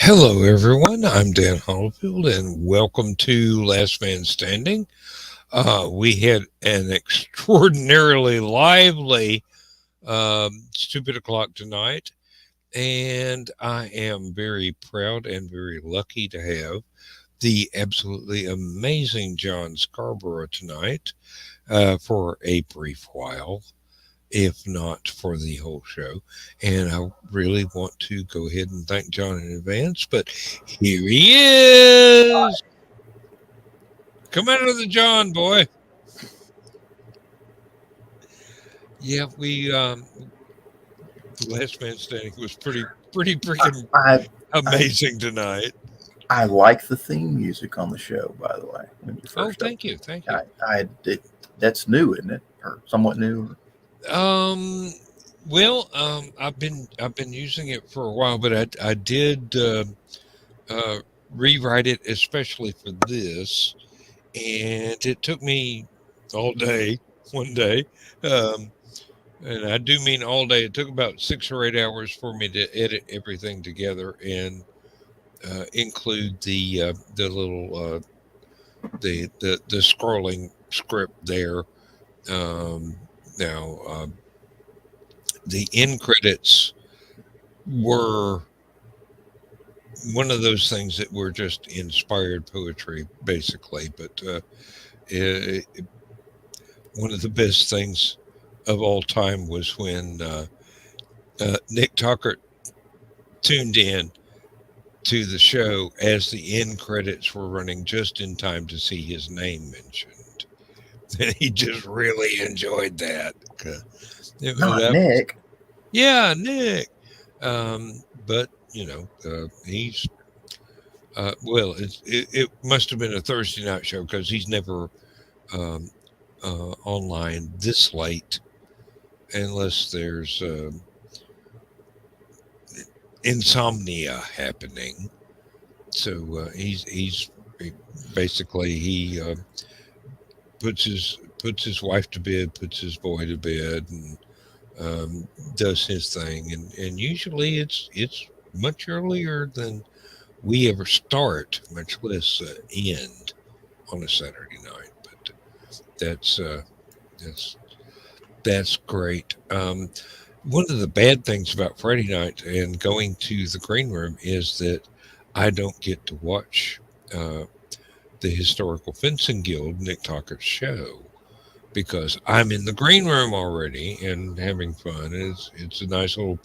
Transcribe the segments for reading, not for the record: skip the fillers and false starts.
Hello, everyone. I'm Dan Hollifield, and welcome to Last Man Standing. We had an extraordinarily lively Stupid O'Clock tonight, and I am very proud and very lucky to have the absolutely amazing John Scarborough tonight for a brief while, if not for the whole show. And I really want to go ahead and thank John in advance, but here he is. Come out of the John, boy. Yeah, the last man standing was pretty freaking I I amazing tonight. I like the theme music on the show. By the way, when you Oh, first thank opened you, it, thank you. that's new, isn't it, or somewhat new? Um, I've been using it for a while, but I did uh, rewrite it especially for this, and it took me all day, one day. Um, and I do mean all day. It took about 6 or 8 hours for me to edit everything together and include the little the scrolling script there. Um, now the end credits were one of those things that were just inspired poetry, basically. But it, one of the best things of all time was when Nick Tucker tuned in to the show as the end credits were running just in time to see his name mentioned. And he just really enjoyed that. Not That was, Nick. yeah, Nick. But he's well. It must have been a Thursday night show because he's never um, online this late unless there's insomnia happening. So he, basically he puts his wife to bed, puts his boy to bed, and does his thing. And usually it's much earlier than we ever start, much less end on a Saturday night. But that's uh, that's that's great. One of the bad things about Friday night and going to the green room is that I don't get to watch uh, the Historical Fencing Guild Nick Tucker's show because I'm in the green room already and having fun. It's a nice little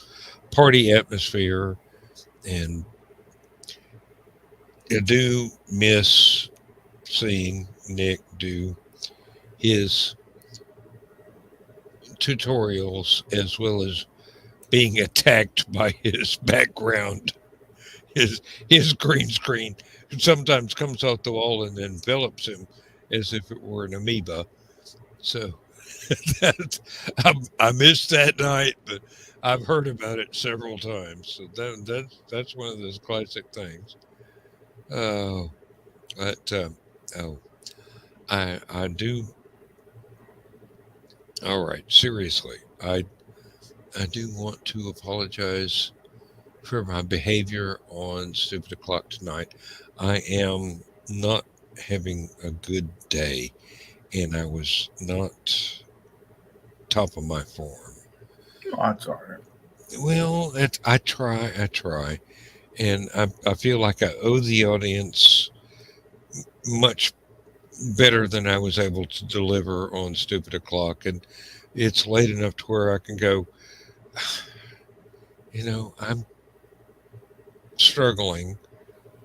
party atmosphere, and I do miss seeing Nick do his tutorials as well as being attacked by his background, his his green screen sometimes comes off the wall and envelops him as if it were an amoeba. So that I missed that night, but I've heard about it several times. So that's one of those classic things. Oh, but oh, I do. All right, seriously, I do want to apologize for my behavior on Stupid O'Clock tonight. I am not having a good day, and I was not top of my form. Oh, that's all right. Well, I try, and I feel like I owe the audience much better than I was able to deliver on Stupid O'Clock, and it's late enough to where I can go. I'm struggling.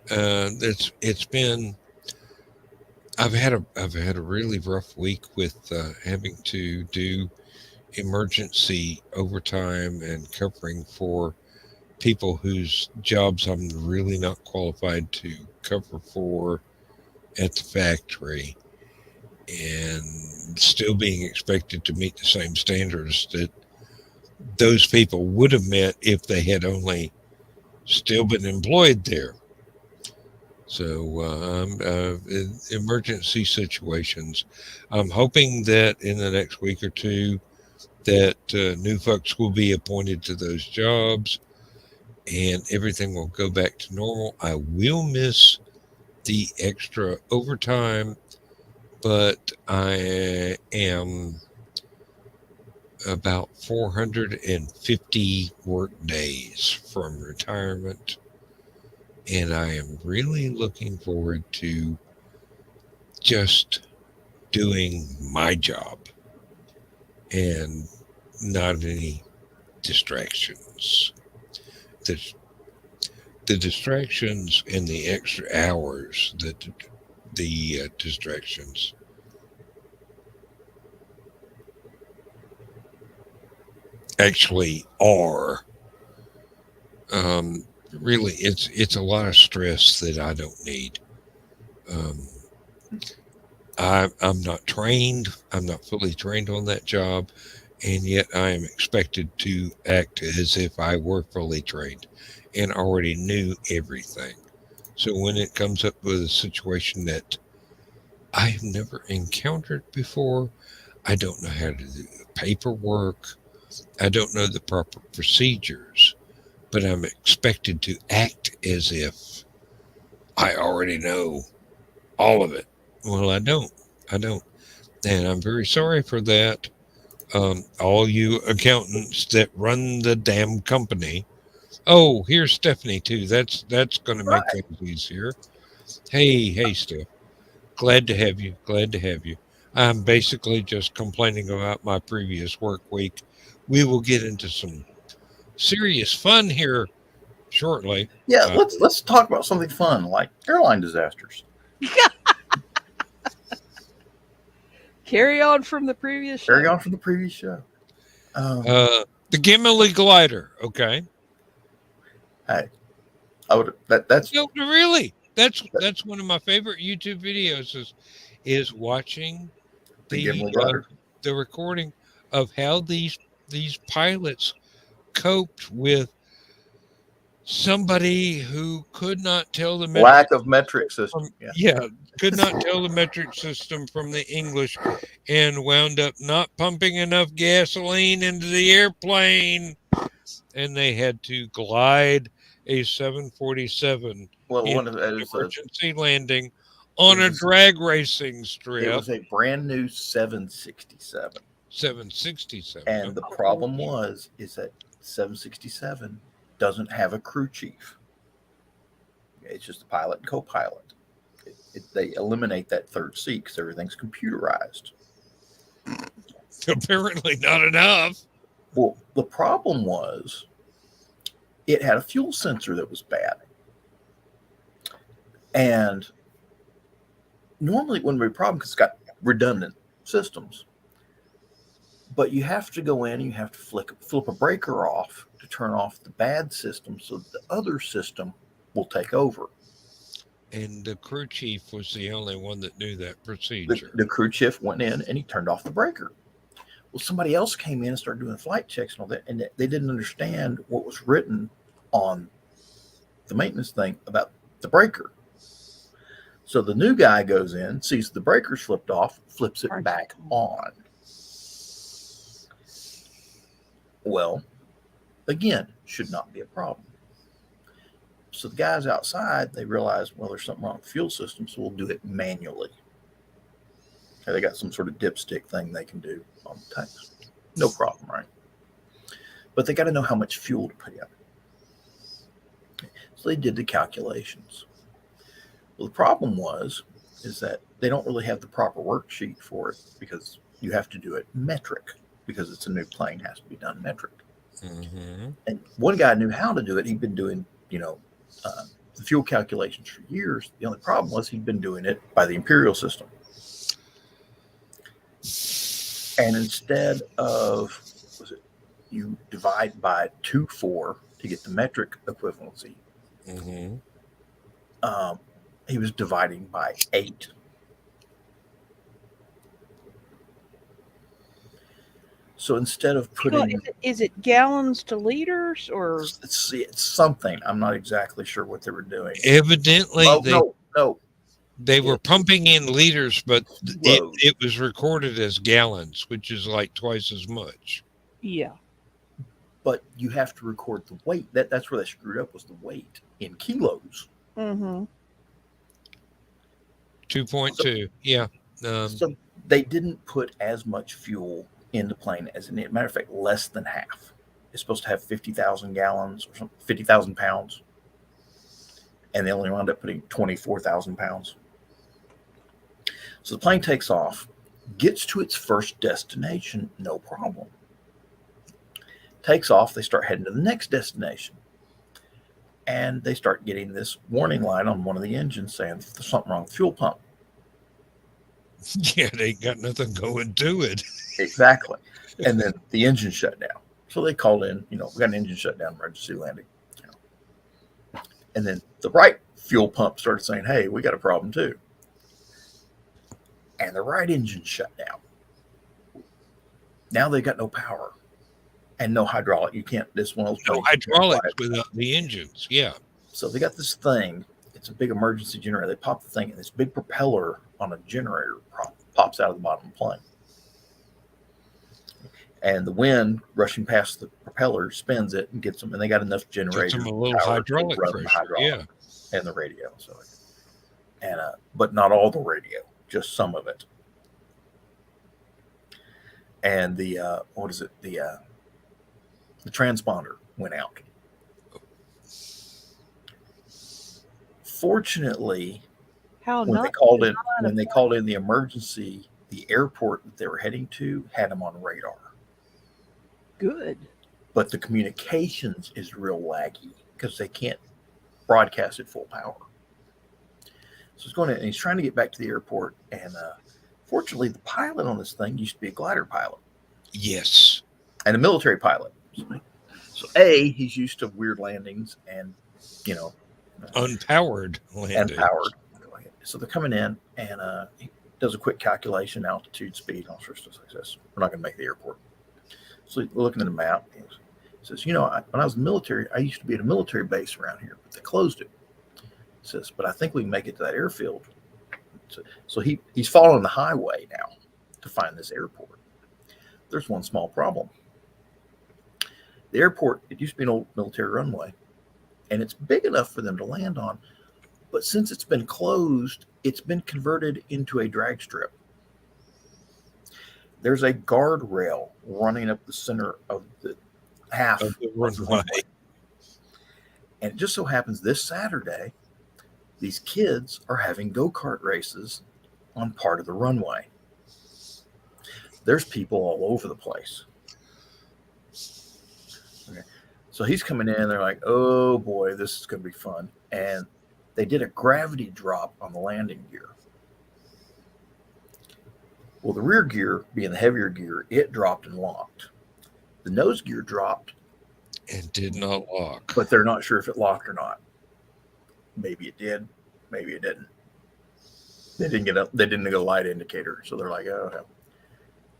It's been I've had a really rough week with having to do emergency overtime and covering for people whose jobs I'm really not qualified to cover for at the factory, and still being expected to meet the same standards that those people would have met if they had only still been employed there. So, in emergency situations, I'm hoping that in the next week or two, that new folks will be appointed to those jobs, and everything will go back to normal. I will miss the extra overtime, but I am about 450 work days from retirement, and I am really looking forward to just doing my job and not any distractions. The, the distractions and the extra hours that the distractions actually are, really it's a lot of stress that I don't need. Um, I'm not trained. I'm not fully trained on that job, and yet I am expected to act as if I were fully trained and already knew everything. So when it comes up with a situation that I have never encountered before, I don't know how to do the paperwork. I don't know the proper procedures, but I'm expected to act as if I already know all of it. Well, I don't. I don't. And I'm very sorry for that. All you accountants that run the damn company. Oh, here's Stephanie too. That's going to make Right. things easier. Hey, Steph. Glad to have you. Glad to have you. I'm basically just complaining about my previous work week. We will get into some serious fun here shortly. Yeah, Uh, let's talk about something fun like airline disasters. Carry on from the previous show. Carry on from the previous show. the Gimli glider. Okay. Hey, I would that's No, really. That's one of my favorite YouTube videos is watching the the Gimli glider. the recording of how these pilots coped with somebody who could not tell the metric Lack of metric system. from Yeah. yeah, could not tell the metric system from the English and wound up not pumping enough gasoline into the airplane, and they had to glide a 747 Well, in one of that is emergency landing on a was drag racing it strip. was a brand new 767. 767. And the problem is that 767 doesn't have a crew chief. It's just a pilot and co-pilot. They eliminate that third seat because everything's computerized. Apparently not enough. Well, the problem was it had a fuel sensor that was bad. And normally it wouldn't be a problem because it's got redundant systems. But you have to go in and you have to flip a breaker off to turn off the bad system so the other system will take over. And the crew chief was the only one that knew that procedure. The crew chief went in and he turned off the breaker. Well, somebody else came in and started doing flight checks and all that, and they didn't understand what was written on the maintenance thing about the breaker. So the new guy goes in, sees the breaker's flipped off, flips it back on. Well, again, should not be a problem. So the guys outside, they realize, well, there's something wrong with the fuel system, so we'll do it manually. Okay, they got some sort of dipstick thing they can do on the tanks. No problem, right? But they got to know how much fuel to put in. Okay, so they did the calculations. Well, the problem is that they don't really have the proper worksheet for it because you have to do it metric because it's a new plane, has to be done metric. Mm-hmm. And one guy knew how to do it. He'd been doing, the fuel calculations for years. The only problem was he'd been doing it by the imperial system. And instead of, you divide by 2/4 to get the metric equivalency, Mm-hmm. He was dividing by 8. So instead of putting, is it gallons to liters or it's something. I'm not exactly sure what they were doing. Evidently, No. they were pumping in liters, but Load. it was recorded as gallons, which is like twice as much. yeah. but you have to record the weight. That's where they screwed up, was the weight in kilos. Mm-hmm. 2.2. Yeah. So they didn't put as much fuel in the plane as in it. Matter of fact, less than half. It's supposed to have 50,000 gallons or something, 50,000 pounds. And they only wound up putting 24,000 pounds. So the plane takes off, gets to its first destination, no problem. Takes off, they start heading to the next destination. And they start getting this warning light on one of the engines saying there's something wrong with the fuel pump. Yeah, they ain't got nothing going to it. Exactly. And then the engine shut down. So they called in, we got an engine shutdown, emergency landing. And then the right fuel pump started saying, hey, we got a problem too. And the right engine shut down. Now they got no power and no hydraulic. You can't, this one of those No hydraulics without the engines. Yeah. So they got this thing. It's a big emergency generator. They pop the thing, and this big propeller on a generator pops out of the bottom of the plane. And the wind rushing past the propeller spins it and gets them. And they got enough generators, Gets them a little hydraulic pressure. Yeah. And the radio. So, and but not all the radio, just some of it. And the the transponder went out. Fortunately, when they called in the emergency, the airport that they were heading to had them on radar. Good. But the communications is real laggy because they can't broadcast at full power. So he's going in and he's trying to get back to the airport. And fortunately, the pilot on this thing used to be a glider pilot. Yes. And a military pilot. So he's used to weird landings and, unpowered landings. Unpowered. So they're coming in and he does a quick calculation, altitude, speed, all sorts of stuff like this. We're not going to make the airport. So we're looking at the map. He says, when I was in the military, I used to be at a military base around here, but they closed it. He says, but I think we can make it to that airfield. So he's following the highway now to find this airport. There's one small problem. The airport, it used to be an old military runway, and it's big enough for them to land on. But since it's been closed, it's been converted into a drag strip. There's a guardrail running up the center of the half of the runway. And it just so happens this Saturday, these kids are having go-kart races on part of the runway. There's people all over the place. Okay. So he's coming in. They're like, oh boy, this is going to be fun. And they did a gravity drop on the landing gear. Well, the rear gear, being the heavier gear, it dropped and locked. The nose gear dropped. And did not lock. But they're not sure if it locked or not. Maybe it did. Maybe it didn't. They didn't get a light indicator. So they're like, oh, hell.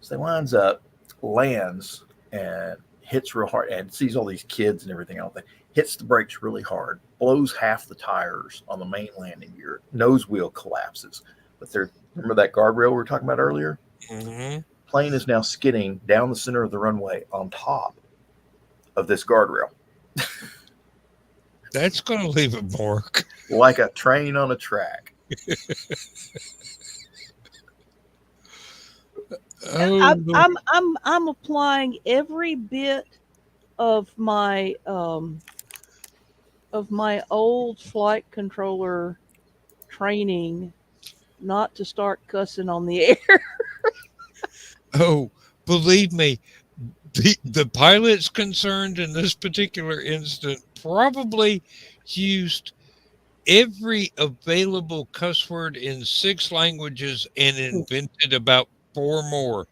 So they winds up, lands, and hits real hard, and sees all these kids and everything else. Hits the brakes really hard, blows half the tires on the main landing gear. Nose wheel collapses. But remember that guardrail we were talking about earlier? Mm-hmm. Plane is now skidding down the center of the runway on top of this guardrail. That's going to leave a mark. Like a train on a track. I'm applying every bit of my old flight controller training not to start cussing on the air. Oh, believe me, the pilots concerned in this particular instance probably used every available cuss word in 6 languages and invented about 4 more.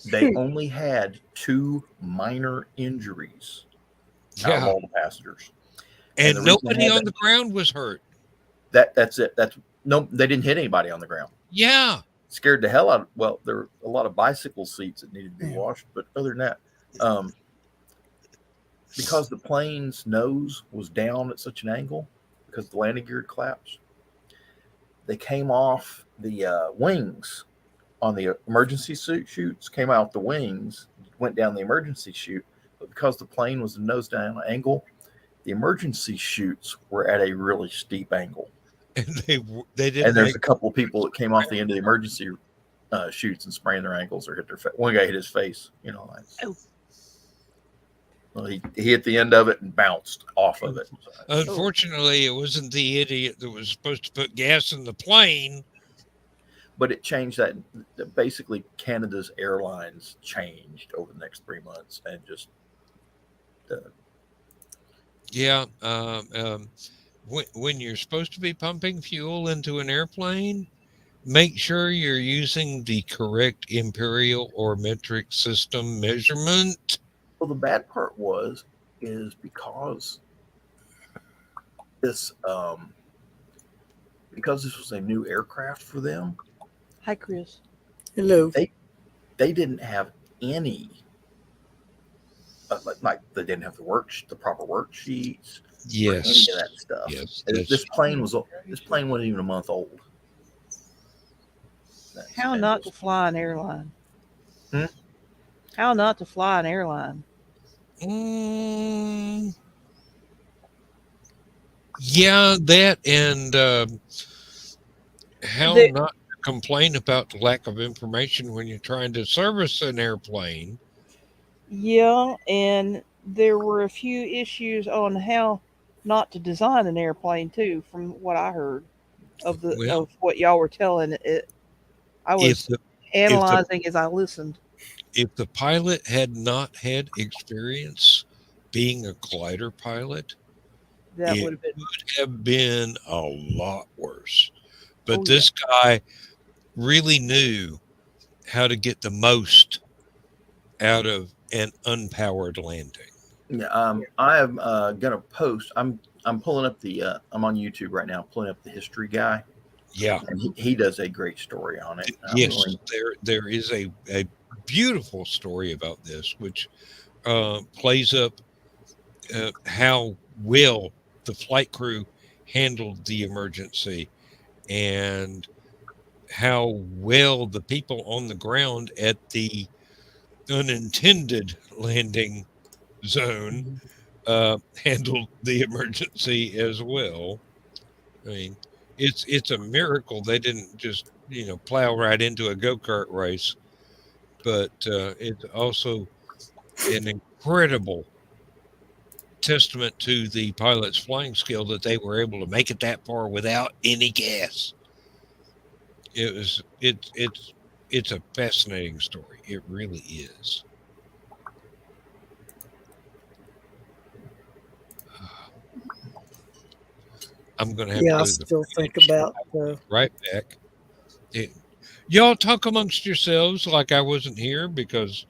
They only had 2 minor injuries out of all the passengers. And nobody on the ground was hurt. That's it. They didn't hit anybody on the ground. Yeah. Scared the hell out of, well, there were a lot of bicycle seats that needed to be washed, but other than that, because the plane's nose was down at such an angle, because the landing gear had collapsed, they came off the wings on the emergency chutes, came out the wings, went down the emergency chute, but because the plane was a nose down angle, the emergency chutes were at a really steep angle. And they didn't And there's make a couple of people that came off the end of the emergency chutes and sprained their ankles or hit their face. One guy hit his face. Oh. Well, he hit the end of it and bounced off of it. Unfortunately, it wasn't the idiot that was supposed to put gas in the plane. But it changed that. Basically, Canada's airlines changed over the next 3 months and just. Yeah. When you're supposed to be pumping fuel into an airplane, make sure you're using the correct imperial or metric system measurement. Well, the bad part is because this was a new aircraft for them. Hi, Chris. Hello. They didn't have any. Like they didn't have the proper worksheets. Yes. Any of that stuff. Yes. This plane wasn't even a month old. How not to fly an airline? Hmm? How not to fly an airline? Yeah, that and how not to complain about the lack of information when you're trying to service an airplane. Yeah, and there were a few issues on how not to design an airplane too, from what I heard of what y'all were telling it. I was analyzing as I listened. If the pilot had not had experience being a glider pilot, That it would have been a lot worse. But this guy really knew how to get the most out of an unpowered landing. Yeah, I am gonna post. I'm pulling up the. I'm on YouTube right now, pulling up the history guy. Yeah, and he does a great story on it. Yes, there is a beautiful story about this, which plays up how well the flight crew handled the emergency and how well the people on the ground at the unintended landing zone handled the emergency as well. I mean, it's a miracle they didn't just plow right into a go-kart race, but it's also an incredible testament to the pilot's flying skill that they were able to make it that far without any gas. It's a fascinating story. It really is. I'm going to have to I still think about right back. Y'all talk amongst yourselves like I wasn't here, because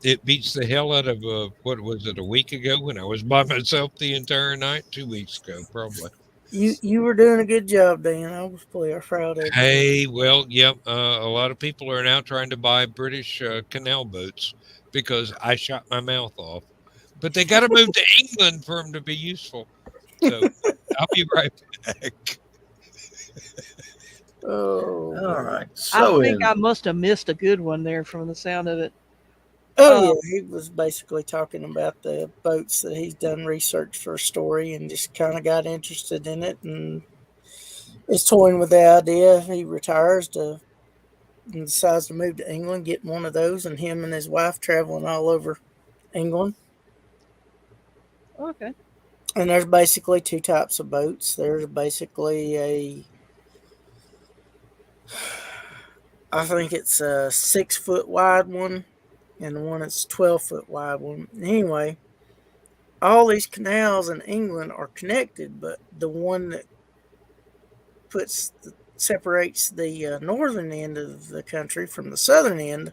it beats the hell out of what was it, a week ago when I was by myself the entire night? 2 weeks ago, probably. You were doing a good job, Dan. I was pretty proud of you. Hey, well, yep. A lot of people are now trying to buy British canal boats because I shot my mouth off. But they got to move to England for them to be useful. So I'll be right back. Oh, all right. So I think I must have missed a good one there from the sound of it. yeah, he was basically talking about the boats that he's done research for a story and just kind of got interested in it and is toying with the idea if he retires and decides to move to England, get one of those, and him and his wife traveling all over England. Okay. And there's basically two types of boats. There's basically I think it's a 6-foot wide one, and the one that's 12-foot wide one. Anyway, all these canals in England are connected, but the one that separates the northern end of the country from the southern end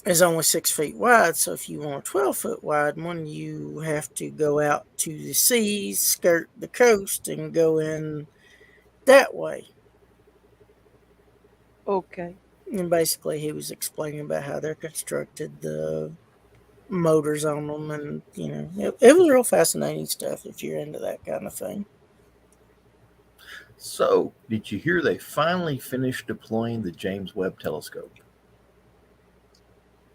is only 6 feet wide. So if you want a 12-foot wide one, you have to go out to the seas, skirt the coast, and go in that way. Okay. And basically, he was explaining about how they're constructed, the motors on them, and it was real fascinating stuff if you're into that kind of thing. So, did you hear they finally finished deploying the James Webb Telescope?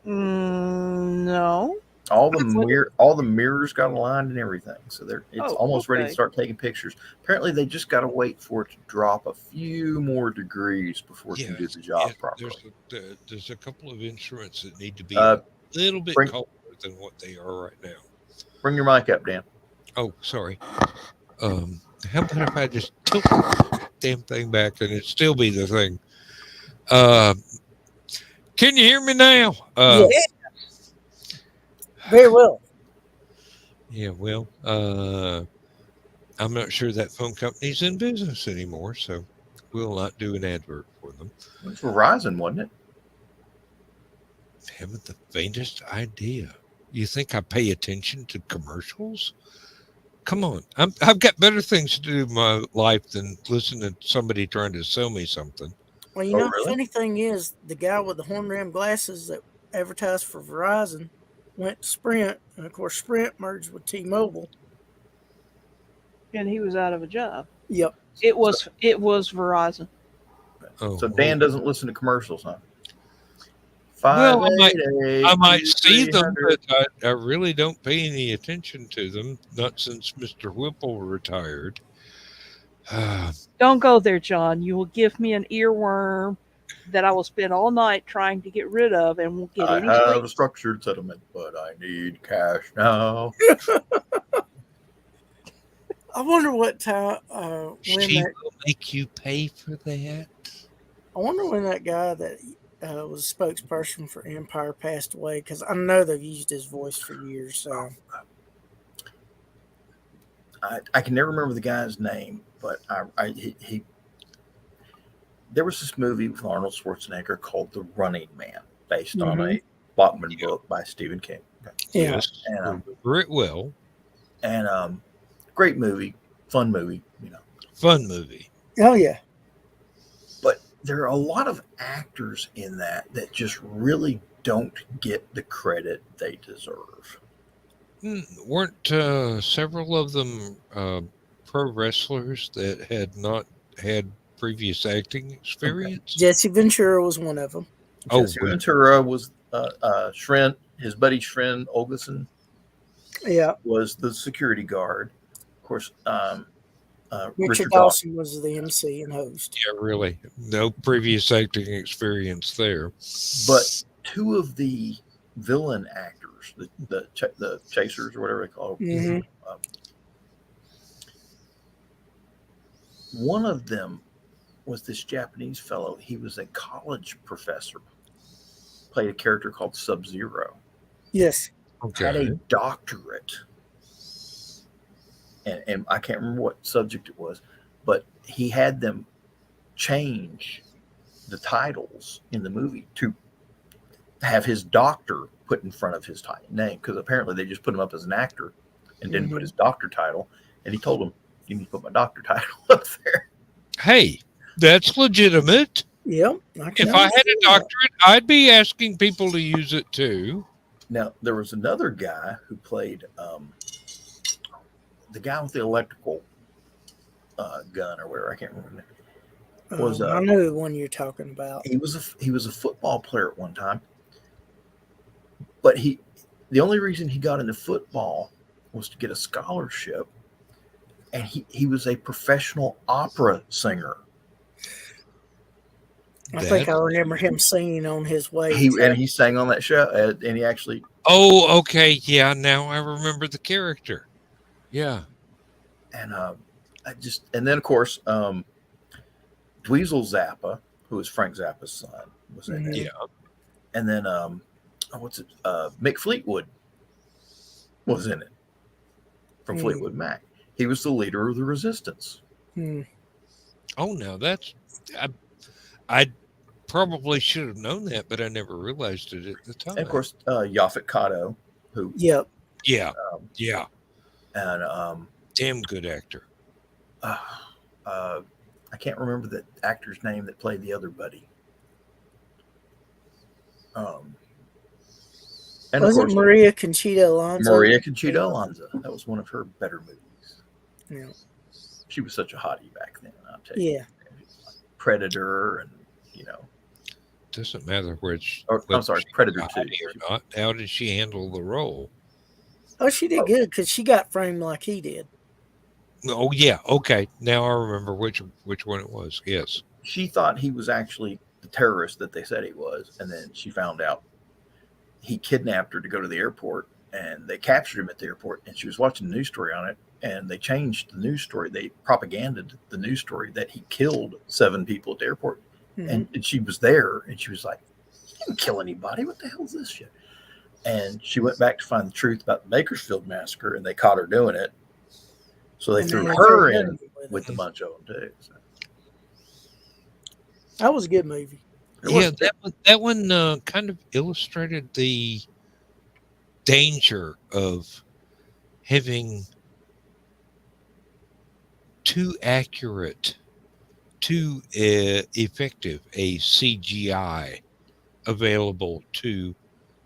No. All the mirrors got aligned and everything, so it's almost ready to okay. start taking pictures. Apparently, they just got to wait for it to drop a few more degrees before it can do the job properly. There's a couple of instruments that need to be Uh, a little bit bring colder than what they are right now. bring your mic up, Dan. Oh, sorry. How about if I just tilt the damn thing back and it still be the thing? Can you hear me now? Yes. Very well. Yeah, well, I'm not sure that phone company's in business anymore, so we'll not do an advert for them. It was Verizon, wasn't it? Haven't the faintest idea. You think I pay attention to commercials? Come on, I've got better things to do in my life than listen to somebody trying to sell me something. Well, Oh, the really? funny thing is, the guy with the horn rimmed glasses that advertised for Verizon went to Sprint, and of course, Sprint merged with T-Mobile. And he was out of a job. Yep. It was Verizon. Oh, So Dan doesn't listen to commercials, huh? Well, I might 588 see them, 2300. but I really don't pay any attention to them. Not since Mr. Whipple retired. Don't go there, John. You will give me an earworm that I will spend all night trying to get rid of and won't get I any have sleep. a structured settlement, but I need cash now. I wonder what time when She that. will make you pay for that. I wonder when that guy that was a spokesperson for Empire passed away, because I know they've used his voice for years. So I can never remember the guy's name, but he there was this movie with Arnold Schwarzenegger called The Running Man, based on a Bachman book by Stephen King. Okay. yeah, Yes, And remember it well. and great movie, fun movie, Fun movie. oh yeah, But there are a lot of actors in that just really don't get the credit they deserve. Weren't several of them pro wrestlers that had not had previous acting experience? Jesse Ventura was one of them. Jesse well, Ventura was Shrent, his buddy Shren Olgeson Yeah, was the security guard. Of course, Richard Dawson was the MC and host. yeah, really, no previous acting experience there. But two of the villain actors, the chasers or whatever they call them, one of them was this Japanese fellow. He was a college professor, played a character called Sub-Zero. Yes. Had a doctorate, and I can't remember what subject it was, but he had them change the titles in the movie to have his doctor put in front of his name, because apparently they just put him up as an actor and didn't put his doctor title. And he told him, "You need to put my doctor title up there." Hey, that's legitimate. Yep. If I had a doctorate, I'd be asking people to use it too. Now, there was another guy who played the guy with the electrical gun or whatever. I can't remember. I know the one you're talking about. He was a football player at one time, but the only reason he got into football was to get a scholarship, and he was a professional opera singer. I think I remember him singing on his way. He sang on that show, and he actually. Oh, okay, yeah. Now I remember the character. Yeah, and and then of course, Dweezil Zappa, who was Frank Zappa's son, was in it. Yeah, and then Mick Fleetwood was in it from Fleetwood Mac. He was the leader of the Resistance. Oh, now that's I probably should have known that, but I never realized it at the time. And of course, Yaphet Kotto, who yeah, and damn good actor. I can't remember the actor's name that played the other buddy. And was it Maria Conchita Alonso? Maria Conchita Alonso. That was one of her better movies. Yeah. She was such a hottie back then, I'll tell you. Yeah. Predator, and doesn't matter Or, I'm sorry, she was Predator a 2. hottie or not. How did she handle the role? Oh, she did good because she got framed like he did. Oh yeah, okay. Now I remember which one it was. Yes. She thought he was actually the terrorist that they said he was, and then she found out he kidnapped her to go to the airport, and they captured him at the airport, and she was watching the news story on it, and they changed the news story. They propaganded the news story that he killed 7 people at the airport, and she was there, and she was like, "He didn't kill anybody. What the hell is this shit?" And she went back to find the truth about the Bakersfield massacre, and they caught her doing it. So they And threw then her they in with with a bunch of them too. So That was a good movie. Yeah, that one kind of illustrated the danger of having too accurate, too effective a CGI available to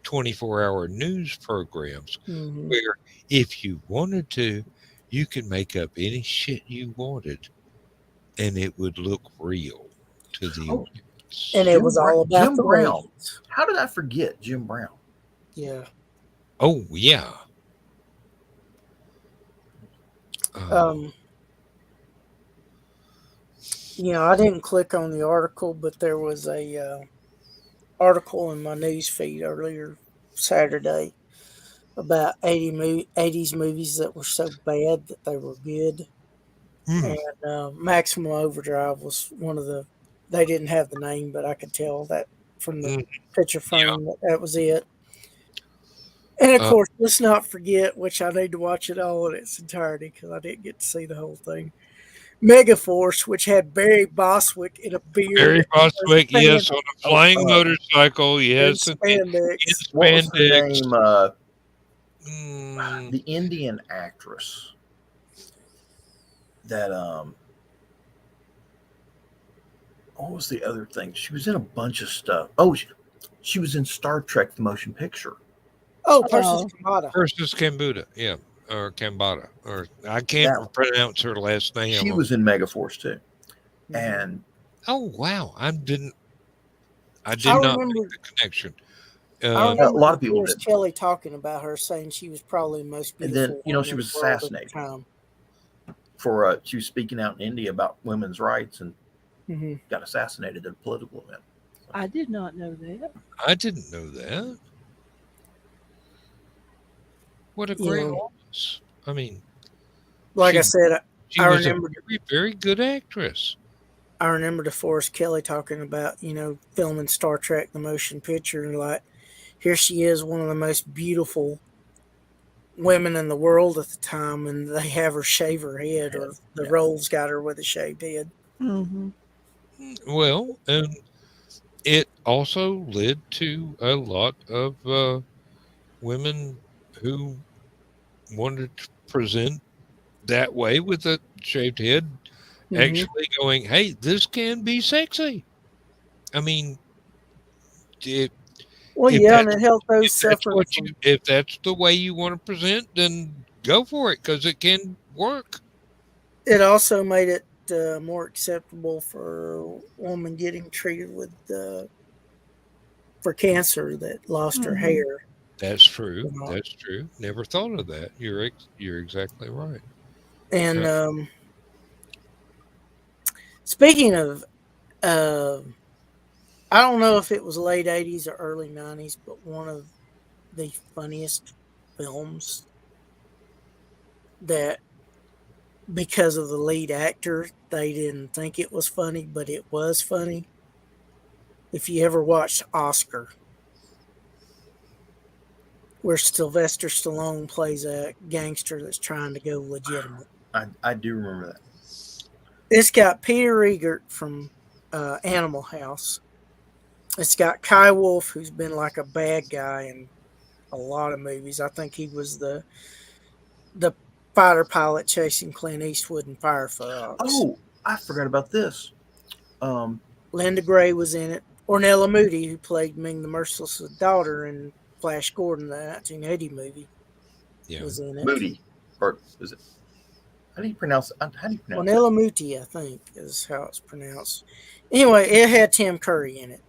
24-hour news programs, Mm-hmm. where if you wanted to, you could make up any shit you wanted and it would look real to the Oh, audience. And it was all about Jim the Brown. ratings. How did I forget Jim Brown? Yeah. Oh, yeah. Um, I didn't click on the article, but there was a article in my news feed earlier Saturday about 80s movies that were so bad that they were good. hmm. And Maximum Overdrive was one of the. They didn't have the name, but I could tell that from the picture frame that was it. And of course, let's not forget, which I need to watch it all in its entirety because I didn't get to see the whole thing. Megaforce, which had Barry Bostwick in a beard, Barry Bostwick, yes, on a flying Oh, motorcycle, in yes, spandex. What was her spandex. name? The Indian actress that what was the other thing? She was in a bunch of stuff. Oh, she was in Star Trek: The Motion Picture. Oh, Persis Kamada. Versus Kambuda, yeah, or Kambada, or I can't pronounce her last name. She was in Megaforce too, and oh wow, I did not make the connection. I remember a lot of people did. Kelly talking about her, saying she was probably the most beautiful. And then she was assassinated for she was speaking out in India about women's rights and got assassinated at a political event. So. I did not know that. I didn't know that. What a great loss. I mean, like I said, she was a very, very good actress. I remember DeForest Kelly talking about, filming Star Trek, the motion picture, and like, here she is, one of the most beautiful women in the world at the time, and they have her shave her head, or the roles got her with a shaved head. Mm-hmm. Well, and it also led to a lot of women who wanted to present that way with a shaved head, actually going, hey, this can be sexy. I mean, and it helped those suffering. If that's the way you want to present, then go for it, because it can work. It also made it more acceptable for a woman getting treated with for cancer that lost her hair. That's true. That's true. Never thought of that. You're exactly right. And speaking of, I don't know if it was late 80s or early 90s, but one of the funniest films that, because of the lead actor, they didn't think it was funny, but it was funny. If you ever watched Oscar, where Sylvester Stallone plays a gangster that's trying to go legitimate. I do remember that. It's got Peter Riegert from Animal House. It's got Kai Wolf, who's been like a bad guy in a lot of movies. I think he was the fighter pilot chasing Clint Eastwood in Firefox. Oh, I forgot about this. Linda Gray was in it. Ornella Moody, who played Ming the Merciless daughter in Flash Gordon, the 1980 movie, was in it. Moody, or is it? How do you pronounce it? Ornella Muti, I think, is how it's pronounced. Anyway, it had Tim Curry in it.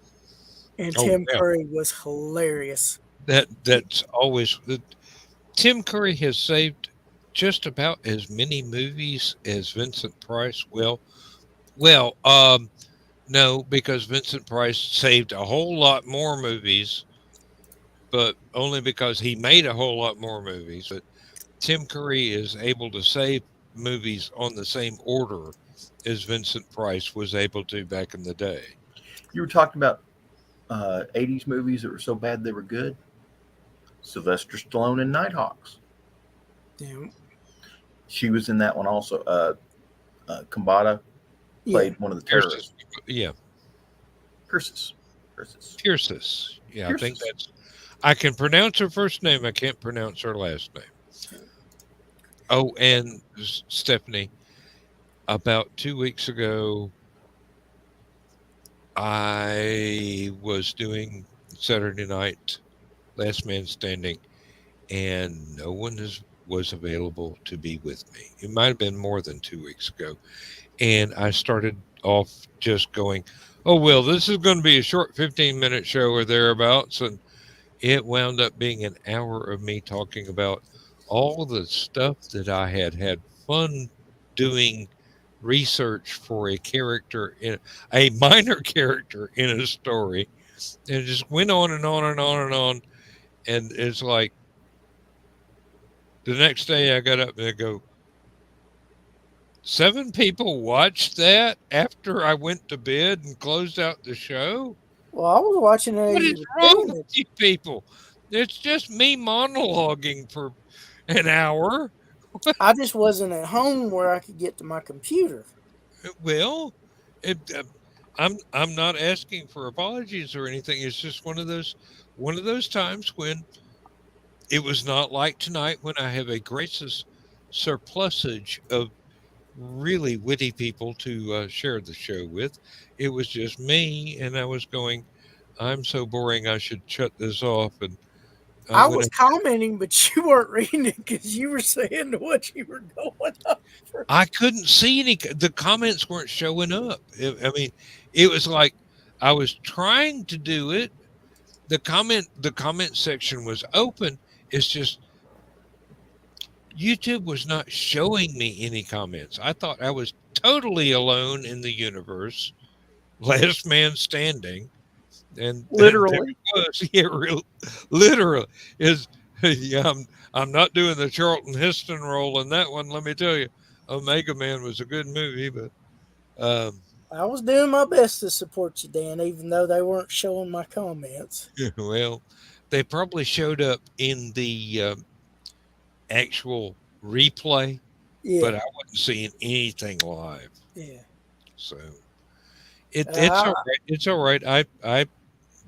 And Oh, Tim yeah. Curry was hilarious. That's always Tim Curry has saved just about as many movies as Vincent Price. Well, no, because Vincent Price saved a whole lot more movies, but only because he made a whole lot more movies. But Tim Curry is able to save movies on the same order as Vincent Price was able to back in the day. You were talking about 80s movies that were so bad they were good. Sylvester Stallone in Nighthawks. Yeah. She was in that one also. Kambata played one of the terrorists. Yeah, Persis. Pierces. Yeah, I think Pierces. that's. I can pronounce her first name. I can't pronounce her last name. Oh, and Stephanie, about 2 weeks ago, I was doing Saturday night Last Man Standing, and no one was available to be with me. It might have been more than 2 weeks ago. And I started off just going, oh, well, this is going to be a short 15-minute show or thereabouts. And it wound up being an hour of me talking about all the stuff that I had fun doing research for a character in a minor character in a story. And it just went on and on and on and on. And it's like the next day I got up and I go, 7 people watched that after I went to bed and closed out the show? Well, I was watching it. What You is were wrong doing with it. you people? It's just me monologuing for an hour. I just wasn't at home where I could get to my computer. Well, it, I'm not asking for apologies or anything. It's just one of those times when it was not like tonight when I have a gracious surplusage of really witty people to share the show with. It was just me, and I was going, I'm so boring, I should shut this off. And I I went, was commenting, but you weren't reading it because you were saying what you were going over. I couldn't see the comments weren't showing up. I mean, it was like I was trying to do it. The comment section was open. It's just YouTube was not showing me any comments. I thought I was totally alone in the universe, last man standing, and there Literally. it was. Yeah, literally is. Yeah, I'm not doing the Charlton Heston role in that one. Let me tell you, Omega Man was a good movie, but I was doing my best to support you, Dan, even though they weren't showing my comments. well, they probably showed up in the actual replay, but Yeah, I wasn't seeing anything live. yeah. So it's all Uh, right. It's all right. I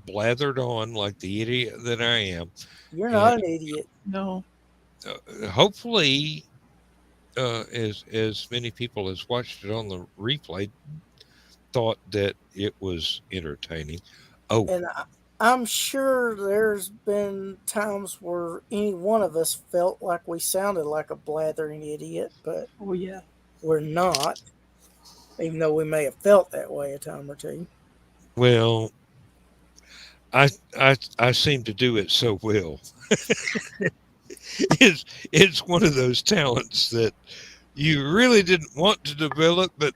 blathered on like the idiot that I am, you're and not an idiot. No. hopefully, as many people as watched it on the replay thought that it was entertaining. Oh, And I'm sure there's been times where any one of us felt like we sounded like a blathering idiot, but Oh, yeah. we're not, even though we may have felt that way a time or two. well, I seem to do it so well. It's one of those talents that you really didn't want to develop, but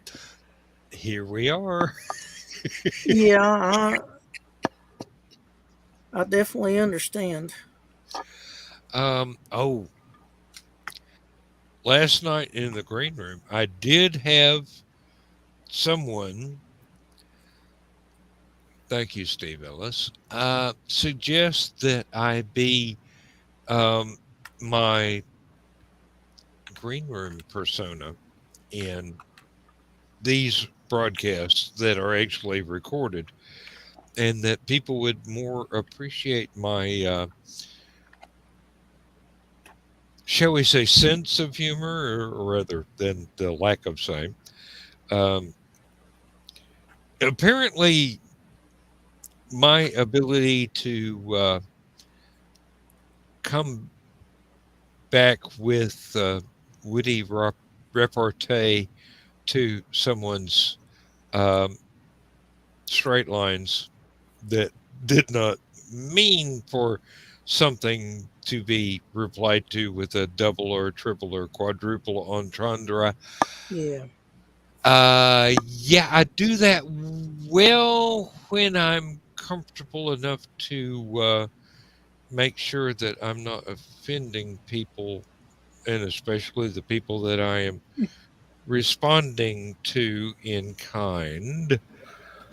here we are. Yeah, I definitely understand. Oh, last night in the green room, I did have someone, thank you, Steve Ellis, suggest that I be my green room persona in these broadcasts that are actually recorded, and that people would more appreciate my, shall we say, sense of humor, or rather than the lack of same. Apparently, my ability to come back with witty repartee to someone's straight lines that did not mean for something to be replied to with a double or triple or quadruple entendre. Yeah. Yeah, I do that well when I'm comfortable enough to make sure that I'm not offending people, and especially the people that I am responding to in kind.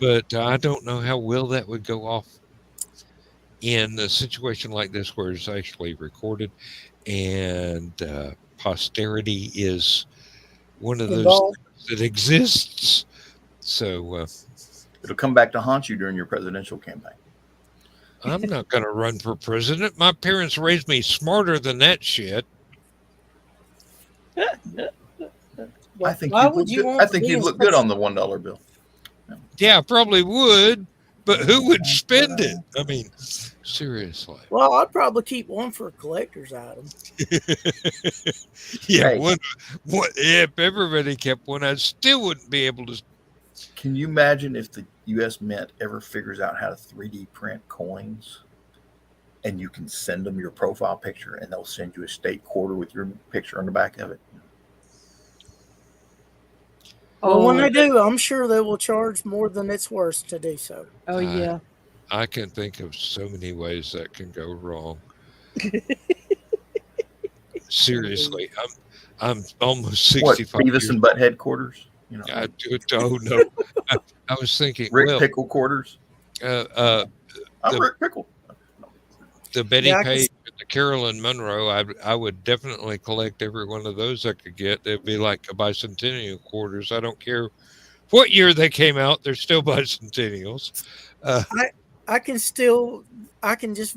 But I don't know how well that would go off in a situation like this where it's actually recorded and posterity is one of those Involved. things that exists. So It'll come back to haunt you during your presidential campaign. I'm not going to run for president. My parents raised me smarter than that shit. I think Why you'd would look you good. want I to think be you'd in look good such? on the $1 bill. Yeah, I probably would, but who would spend it? I mean, seriously. Well, I'd probably keep one for a collector's item. Yeah, Hey. one, if everybody kept one, I still wouldn't be able to. Can you imagine if the U.S. Mint ever figures out how to 3D print coins, and you can send them your profile picture, and they'll send you a state quarter with your picture on the back of it? Well, when Oh, they do, I'm sure they will charge more than it's worth to do so. oh yeah. I can think of so many ways that can go wrong. Seriously, I'm almost What, 65 Beavis years and Butthead quarters? You know, old. Oh no, I was thinking. Rick Well, Pickle quarters. uh, I'm the Rick Pickle. the Betty Yeah, Page and the Carolyn Monroe, I would definitely collect every one of those I could get. They'd be like a bicentennial quarters. I don't care what year they came out; they're still bicentennials. Uh, I can just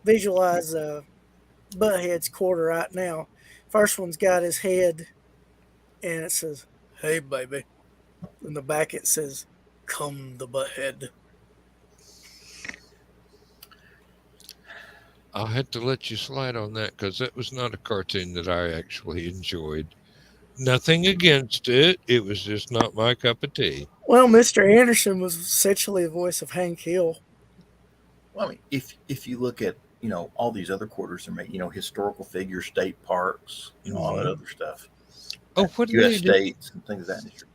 visualize Butthead's quarter right now. First one's got his head, and it says, "Hey, baby." In the back, it says, "Come the Butthead." I'll have to let you slide on that because that was not a cartoon that I actually enjoyed. Nothing against it; it was just not my cup of tea. Well, Mr. Anderson was essentially the voice of Hank Hill. Well, I mean, if you look at all these other quarters are made, historical figures, state parks, all that other stuff, Oh, what do U.S. they do? states and things of that nature.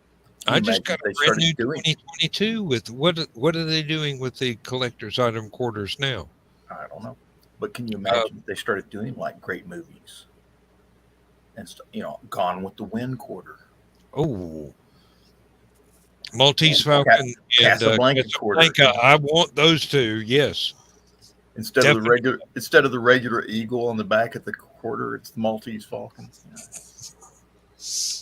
Can I you just imagine got if a they brand new started doing? 2022 with what are they doing with the collector's item quarters now? I don't know, but can you Uh, imagine if they started doing like great movies and stuff? Gone with the Wind quarter, oh, Maltese and Falcon and Casablanca quarter. Casablanca. I want those two. Yes, Instead of definitely. the regular eagle on the back of the quarter, it's the Maltese Falcon.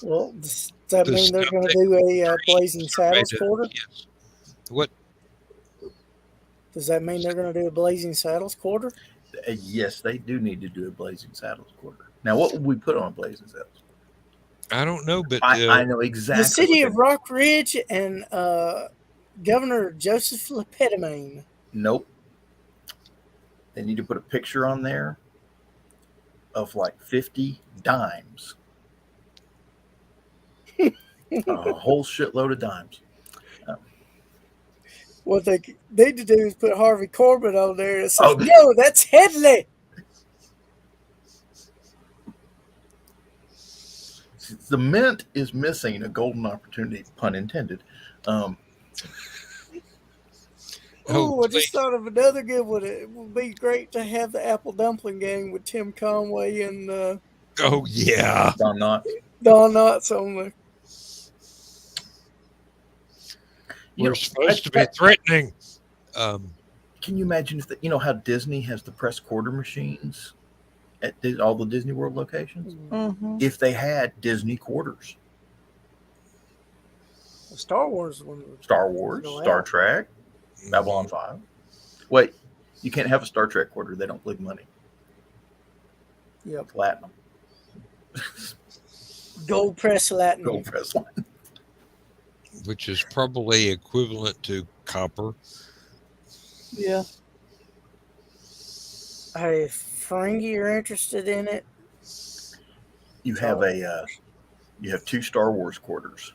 Well, does that The mean they're stuff going that to do a Blazing creams are made Saddles of. quarter? Yes. What? Does that mean they're going to do a Blazing Saddles quarter? Yes, they do need to do a Blazing Saddles quarter. Now, what would we put on a Blazing Saddles? I don't know, but I know exactly. The city what of Rock Ridge and Governor Joseph Lepedimane. Nope. They need to put a picture on there of like 50 dimes. A whole shitload of dimes. What they need to do is put Harvey Corbin on there and say, Oh. "Yo, that's Headley." The Mint is missing a golden opportunity, pun intended. oh, Oh, I just please. thought of another good one. It would be great to have the Apple Dumpling Gang with Tim Conway and Oh yeah. Don Knotts. Don Knotts on there. We're supposed to be threatening. Can you imagine if how Disney has the press quarter machines at all the Disney World locations? Mm-hmm. If they had Disney quarters, Star Wars one. Star Wars, Star Trek, Babylon 5. Wait, you can't have a Star Trek quarter. They don't believe money. Yep. Platinum. Gold press Latin. Gold press line. Which is probably equivalent to copper. Yeah. Hey, if Ferengi you're interested in it, You have two Star Wars quarters.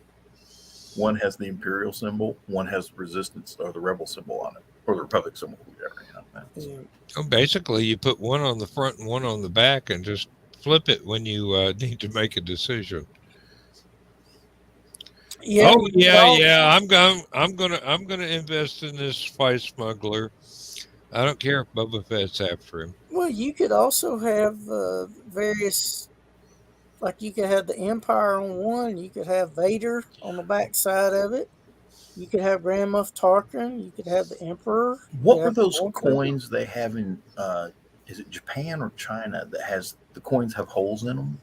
One has the Imperial symbol. One has Resistance or the Rebel symbol on it. or the Republic symbol, whatever. Yeah. Oh, basically, you put one on the front and one on the back, and just flip it when you need to make a decision. Yeah, Oh yeah. I'm gonna invest in this spice smuggler. I don't care if Boba Fett's after him. Well, you could also have various, like you could have the Empire on one, you could have Vader on the back side of it, you could have Grand Moff Tarkin, you could have the Emperor. What were those coins they have in? Is it Japan or China that has the coins have holes in them?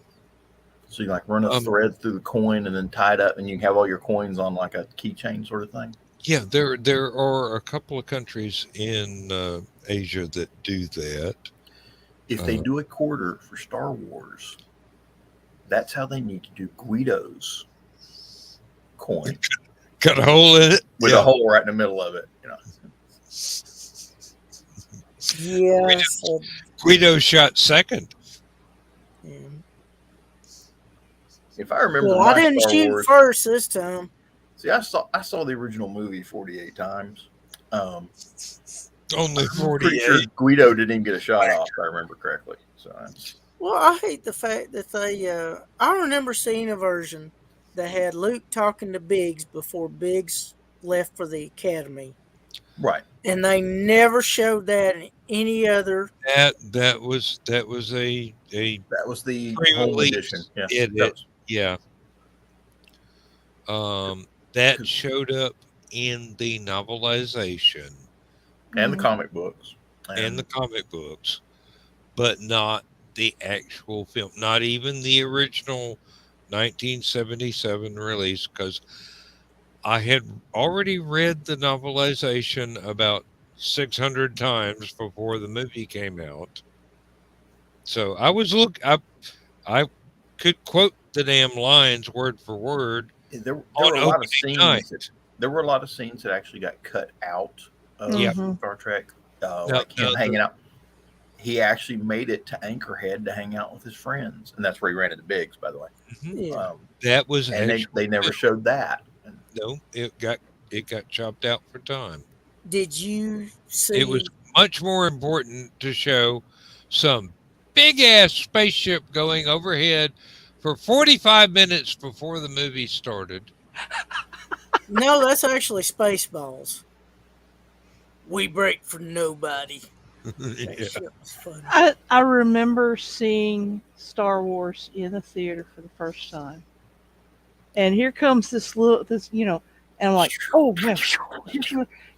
So you like run a thread through the coin and then tie it up, and you have all your coins on like a keychain sort of thing. Yeah, there are a couple of countries in Asia that do that. If they do a quarter for Star Wars, that's how they need to do Guido's coin. Got a hole in it with a hole right in the middle of it. Yeah. Guido shot second. Yeah. If I remember, I didn't shoot first this time. See, I saw the original movie 48 times. Only 48. Sure Guido didn't even get a shot off, if I remember correctly. So, well, I hate the fact that they. I remember seeing a version that had Luke talking to Biggs before Biggs left for the academy. Right. And they never showed that in any other. That was the home edition. Yeah. That showed up in the novelization and the comic books but not the actual film, not even the original 1977 release, because I had already read the novelization about 600 times before the movie came out. So I I could quote the damn lines word for word. There were a lot of scenes. There were a lot of scenes that actually got cut out of Star Trek, like him hanging out. He actually made it to Anchorhead to hang out with his friends, and that's where he ran into Biggs, by the way. Yeah. That was, and they never showed that. No, it got chopped out for time. Did you see? It was much more important to show some big ass spaceship going overhead for 45 minutes before the movie started. No, that's actually Spaceballs. We break for nobody. That shit was funny. I remember seeing Star Wars in the theater for the first time. And here comes this, and I'm like, oh man,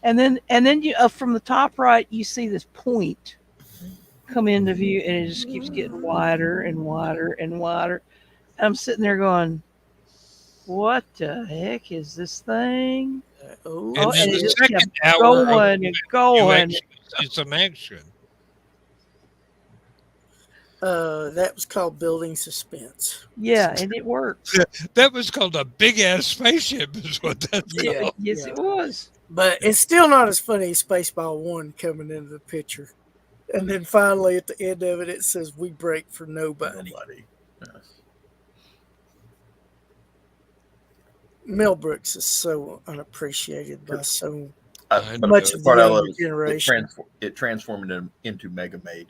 and then you from the top right you see this point come into view, and it just keeps getting wider and wider and wider. I'm sitting there going, what the heck is this thing? And then it the just second kept hour going and going. It's some action. That was called building suspense. Yeah, and it worked. That was called a big ass spaceship, is what that's called. Yes, it was. But it's still not as funny as Spaceball 1 coming into the picture. And then finally at the end of it, it says, we break for nobody. Mel Brooks is so unappreciated by so much of the younger generation. It transformed him into Mega Maid.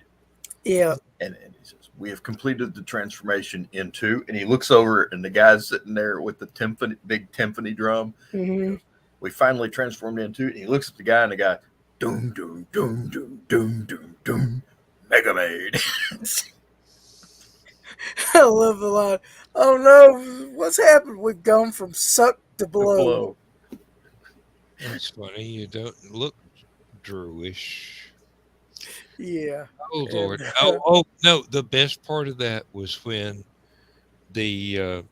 Yeah. And he says, we have completed the transformation into, and he looks over, and the guy's sitting there with the big timpani drum. Mm-hmm. We finally transformed into it, and he looks at the guy, and the guy, doom, doom, doom, doom, doom, doom, doom, Mega Maid. I love the line. Oh no, what's happened? We've gone from suck to blow. That's funny. You don't look Drewish. Yeah. Oh Lord. Oh no. The best part of that was when the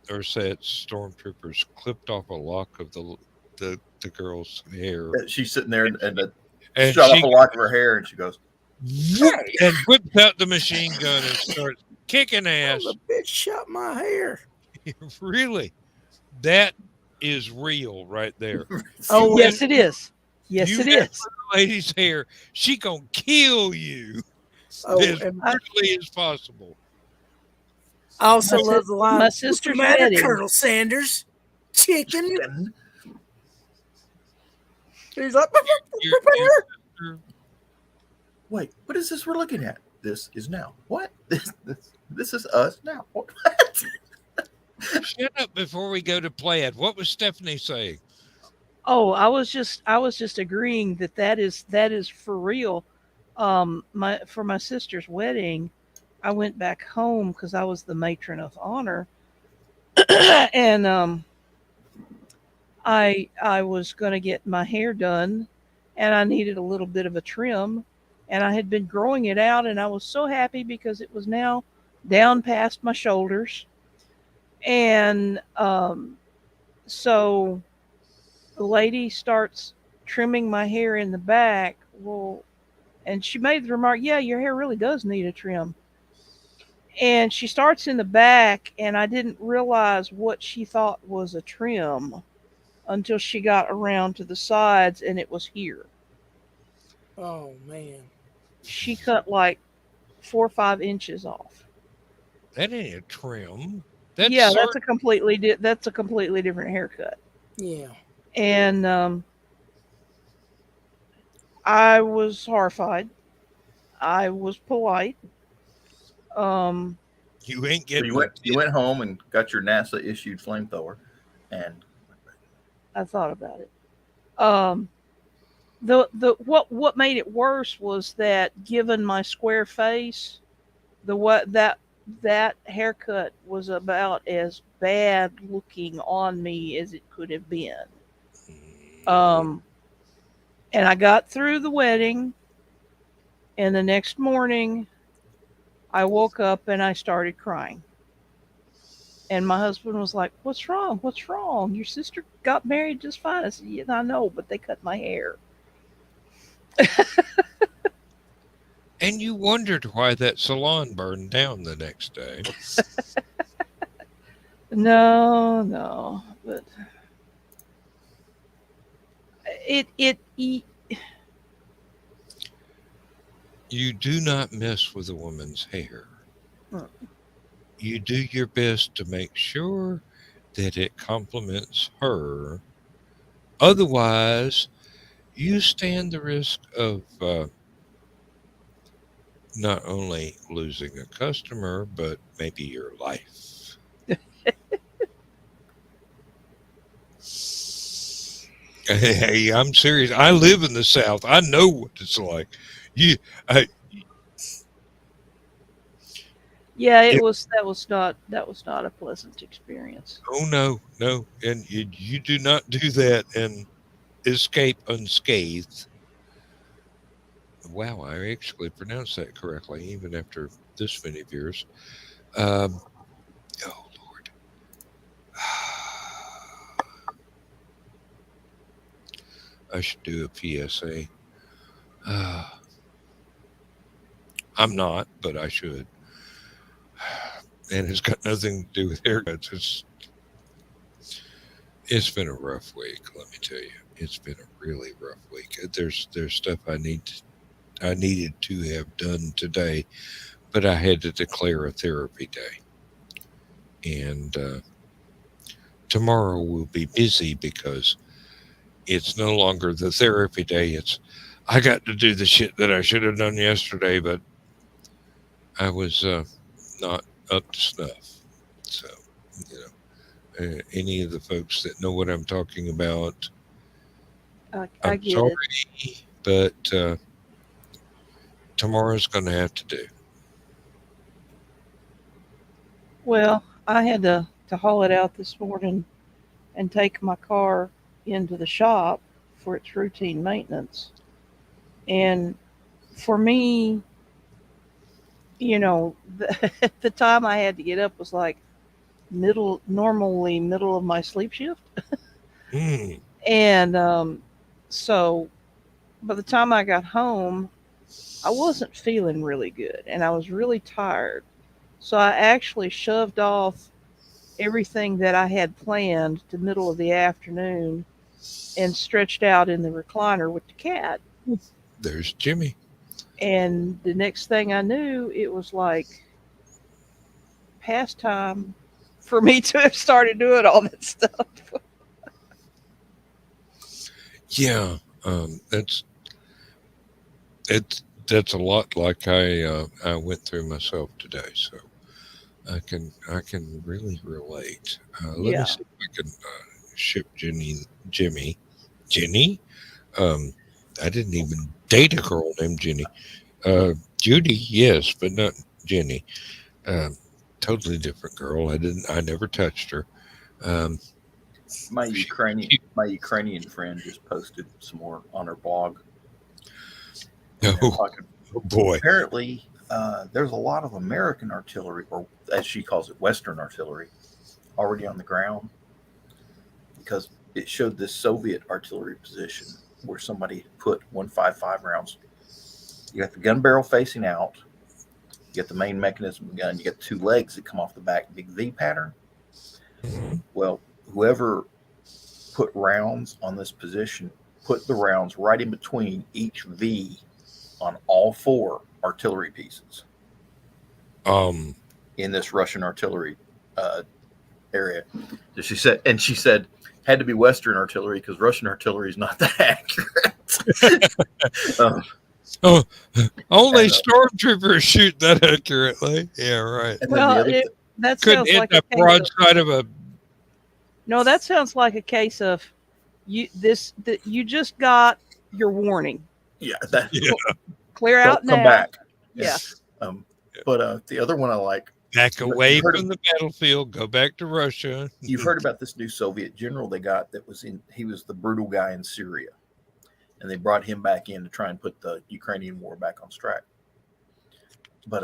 Urset stormtroopers clipped off a lock of the girl's hair. She's sitting there and shut off a lock of her hair, and she goes, hey! And whips out the machine gun and starts kicking ass. Oh, the bitch shot my hair. Really? That is real right there. Oh, yes, it is. Yes, it is. Lady's hair. She gonna kill you as quickly as possible. I also love the line. My sister's matter, Colonel Sanders. Chicken. He's like, Your prepare. sister, Wait, what is this we're looking at? This is now. What? This is us now. What? shut up before we go to plaid. What was Stephanie saying? Oh, I was just agreeing that that is for real. My for my sister's wedding, I went back home because I was the matron of honor, and I was going to get my hair done, and I needed a little bit of a trim, and I had been growing it out, and I was so happy because it was now down past my shoulders, and so the lady starts trimming my hair in the back. Well, and she made the remark, "Yeah, your hair really does need a trim." And she starts in the back, and I didn't realize what she thought was a trim until she got around to the sides, and it was here. Oh man. She cut like 4 or 5 inches off. That ain't a trim. That's Yeah, that's a completely different haircut. Yeah. And I was horrified. I was polite. Um, you ain't So getting you went home and got your NASA issued flamethrower, and I thought about it. Um, the what made it worse was that given my square face, the what that haircut was about as bad looking on me as it could have been. Um, and I got through the wedding, and the next morning I woke up and I started crying. And my husband was like, "What's wrong? What's wrong? Your sister got married just fine." I said, "Yeah, I know, but they cut my hair." And you wondered why that salon burned down the next day. No, but it You do not mess with a woman's hair. mm, You do your best to make sure that it complements her. Otherwise, you stand the risk of not only losing a customer, but maybe your life. Hey, I'm serious. I live in the South. I know what it's like. You, I, yeah, it, that was not a pleasant experience. oh no, no, and you do not do that and escape unscathed. Wow, I actually pronounced that correctly, even after this many years. Um, oh Lord, I should do a PSA. Uh, I'm not, but I should. And it's got nothing to do with haircuts. It's been a rough week. Let me tell you, it's been a really rough week. There's stuff I needed to have done today, but I had to declare a therapy day, and tomorrow will be busy because it's no longer the therapy day. It's I got to do the shit that I should have done yesterday, but I was not up to snuff. So, you any of the folks that know what I'm talking about, I I'm get it. sorry, but tomorrow's going to have to do. Well, I had to haul it out this morning and take my car into the shop for its routine maintenance. And for me, the time I had to get up was like normally middle of my sleep shift. Mm, And so by the time I got home, I wasn't feeling really good and I was really tired. So I actually shoved off everything that I had planned to middle of the afternoon and stretched out in the recliner with the cat. there's Jimmy. And the next thing I knew, it was like past time for me to have started doing all that stuff. Yeah, That's that's a lot like I went through myself today, so I can really relate. Let me Yeah. see if I can ship Jenny. Um, I didn't even date a girl named Jenny. Judy, yes, but not Jenny. Um, Totally different girl. I never touched her. Um, My she, Ukrainian she, my Ukrainian friend just posted some more on her blog, and they're oh, talking. oh boy. Apparently, there's a lot of American artillery, or as she calls it, Western artillery, already on the ground because it showed this Soviet artillery position where somebody put 155 rounds. You got the gun barrel facing out. You got the main mechanism of the gun. You got two legs that come off the back, big V pattern. Well, whoever put rounds on this position put the rounds right in between each V on all four artillery pieces Um, in this Russian artillery area. She said had to be Western artillery because Russian artillery is not that accurate. um, oh, only and, stormtroopers shoot that accurately. Yeah, right. and then the Well, other, that Couldn't sounds hit like a the case of broadside of a. no. That sounds like a case of that you just got your warning. yeah, that Yeah, Clear out come now. back. Yeah. Um, but the other one I like. back You've away heard from the battlefield. Go back to Russia. You've heard about this new Soviet general they got that was in. He was the brutal guy in Syria, and they brought him back in to try and put the Ukrainian war back on track. But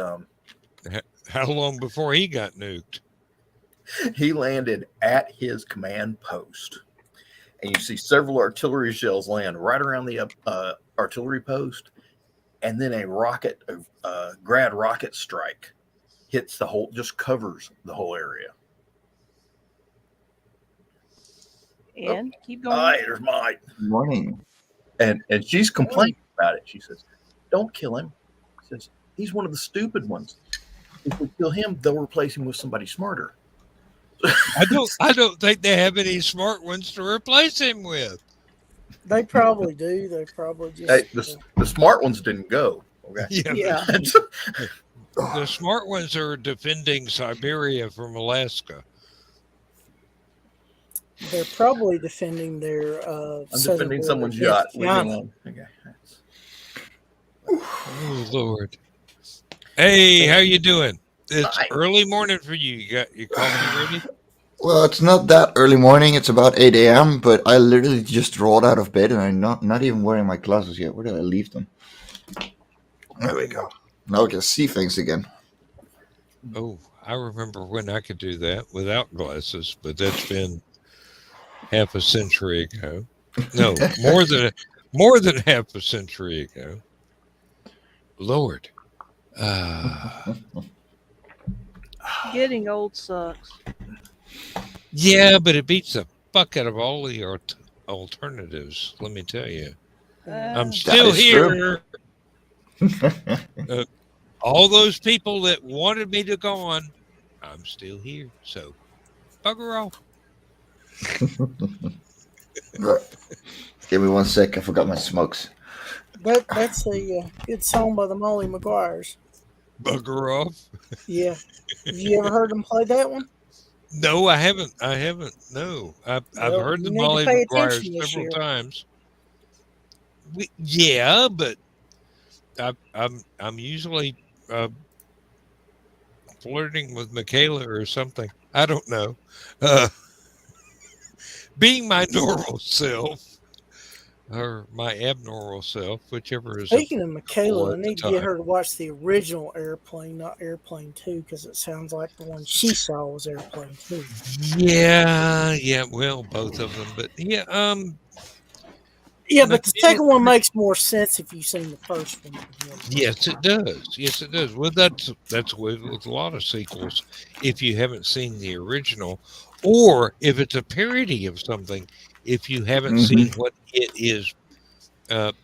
How long before he got nuked? he landed at his command post, and you see several artillery shells land right around the artillery post, and then a grad rocket strike hits the whole, just covers the whole area. And keep going. Hi, there's Mike. Morning. And she's complaining about it. She says, "Don't kill him." She says, "He's one of the stupid ones. If we kill him, they'll replace him with somebody smarter." I don't think they have any smart ones to replace him with. They probably do. They probably just. Hey, the smart ones didn't go. Okay. Yeah, Yeah. the smart ones are defending Siberia from Alaska. They're probably defending their. I'm defending someone's yacht. Leave me alone. Okay. Oh Lord. Hey, how you doing? It's Hi. early morning for you. You got your coffee ready? Well, it's not that early morning. It's about 8 a.m., but I literally just rolled out of bed and I'm not even wearing my glasses yet. Where did I leave them? There we go. Now I can see things again. Oh, I remember when I could do that without glasses, but that's been half a century ago. No, more than half a century ago. Lord. Getting old sucks. Yeah, but it beats the fuck out of all the alternatives, let me tell you. I'm still is true. here. All those people that wanted me to go on, I'm still here. So, bugger off. Right. Give me 1 sec. I forgot my smokes. That's a good song by the Molly Maguires. Bugger off. Yeah. Have you ever heard them play that one? No, I haven't. No, I've Well, heard the you need to Molly pay McGuire attention this several year. times. Yeah, but I'm usually flirting with Michaela or something. I don't know. Being my normal self or my abnormal self, whichever is. Speaking of Michaela, I at the need to get time. her to watch the original Airplane, not Airplane 2, because it sounds like the one she saw was Airplane 2. Yeah. Well, both of them, but yeah. Yeah, but the Michaela- second one makes more sense if you've seen the first one. Yes, it does. Yes, it does. Well, that's with a lot of sequels. If you haven't seen the original, or if it's a parody of something, if you haven't seen what it is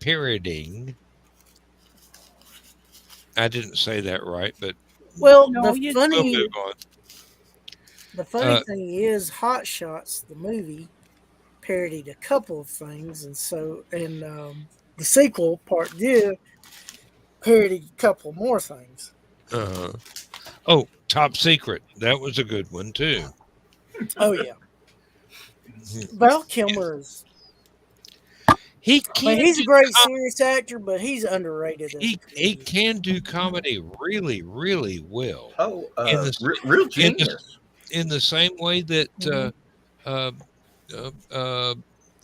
parodying. I didn't say that right, but Well, No, the you- we'll funny move on. thing is, Hot Shots, the movie, parodied a couple of things, and the sequel part 2 parodied a couple more things. Uh, oh, Top Secret. That was a good one too. Oh yeah, Val Kilmer is. He I mean, can he's do a great serious actor, but he's underrated as a he comedian. can do comedy really, really well. Oh, In the real in the genius. in the same way that Mhm. uh, uh, uh,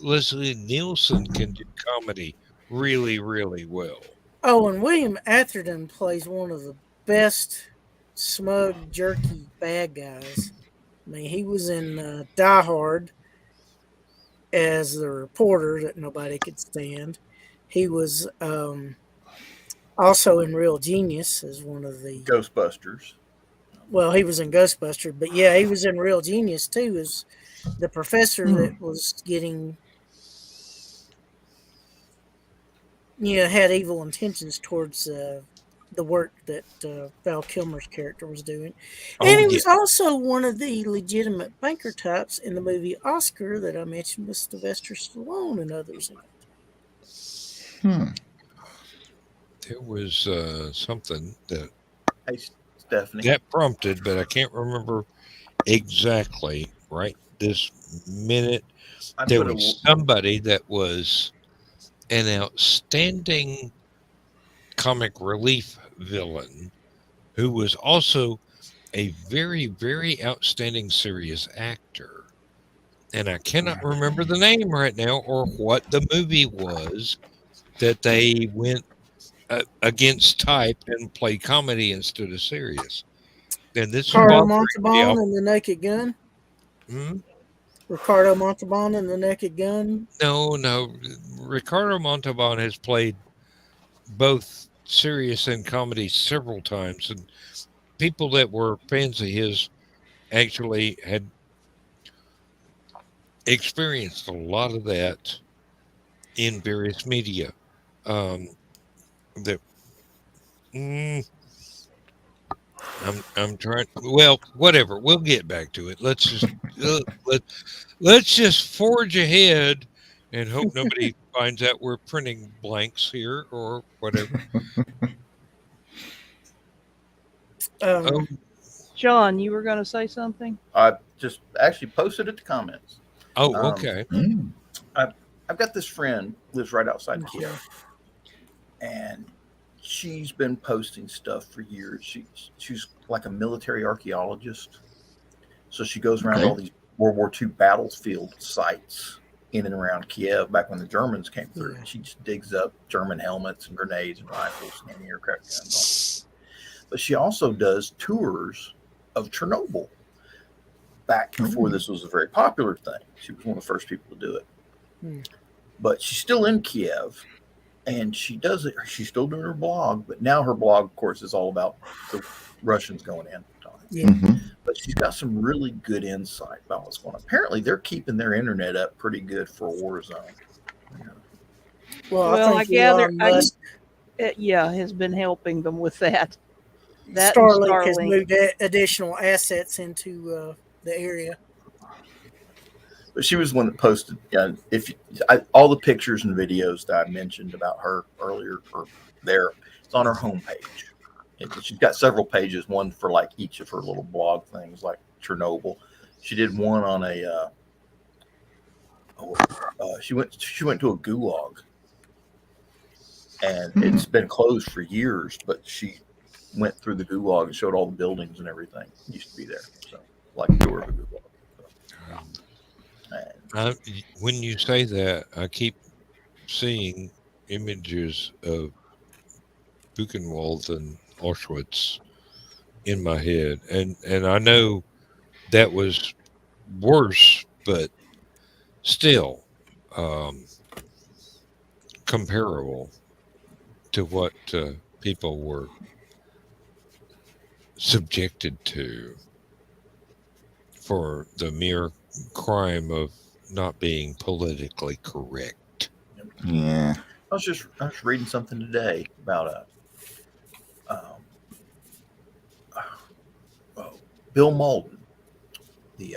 Leslie Nielsen can do comedy really, really well. Oh, and William Atherton plays one of the best smug, jerky bad guys. I mean, he was in Die Hard as the reporter that nobody could stand. He was also in Real Genius as one of the. Ghostbusters. Well, he was in Ghostbusters, but yeah, he was in Real Genius too as the professor that was getting, had evil intentions towards the work that Val Kilmer's character was doing. And Oh he yeah. was also one of the legitimate banker types in the movie Oscar that I mentioned with Sylvester Stallone and others in it. There was something Hey, Stephanie. that prompted, but I can't remember exactly right this minute. I There put was somebody that was an outstanding comic relief villain who was also a very, very outstanding serious actor. And I cannot remember the name right now or what the movie was that they went against type and played comedy instead of serious. And this is Ricardo bothering me. Montalban and the Naked Gun. Hmm? Ricardo Montalban and the Naked Gun. No. Ricardo Montalban has played both serious and comedy several times, and people that were fans of his actually had experienced a lot of that in various media. That I'm trying. Well, whatever. We'll get back to it. Let's just forge ahead and hope nobody finds out we're printing blanks here or whatever. Oh, John, you were going to say something? I just actually posted it to comments. okay. I've got this friend lives right outside Kiev, and she's been posting stuff for years. She's like a military archaeologist, so she goes around all these World War II battlefield sites in and around Kiev back when the Germans came through. Yeah. She just digs up German helmets and grenades and rifles and aircraft guns. But she also does tours of Chernobyl back before this was a very popular thing. She was one of the first people to do it. But she's still in Kiev, and she does it. She's still doing her blog, but now her blog, of course, is all about the Russians going in. Yeah. But she's got some really good insight about what's going on. Apparently, they're keeping their internet up pretty good for a war zone. Well, I gather, has been helping them with that. Starlink has moved additional assets into the area. But she was the one that posted. All the pictures and videos that I mentioned about her earlier are there. It's on her homepage. She's got several pages, one for like each of her little blog things, like Chernobyl. She did one on she went to a gulag, and it's been closed for years, but she went through the gulag and showed all the buildings and everything that used to be there. So, like a tour of a gulag. When you say that, I keep seeing images of Buchenwald and Auschwitz in my head, and I know that was worse, but still comparable to what people were subjected to for the mere crime of not being politically correct. Yeah. I was reading something today about Bill Malden. He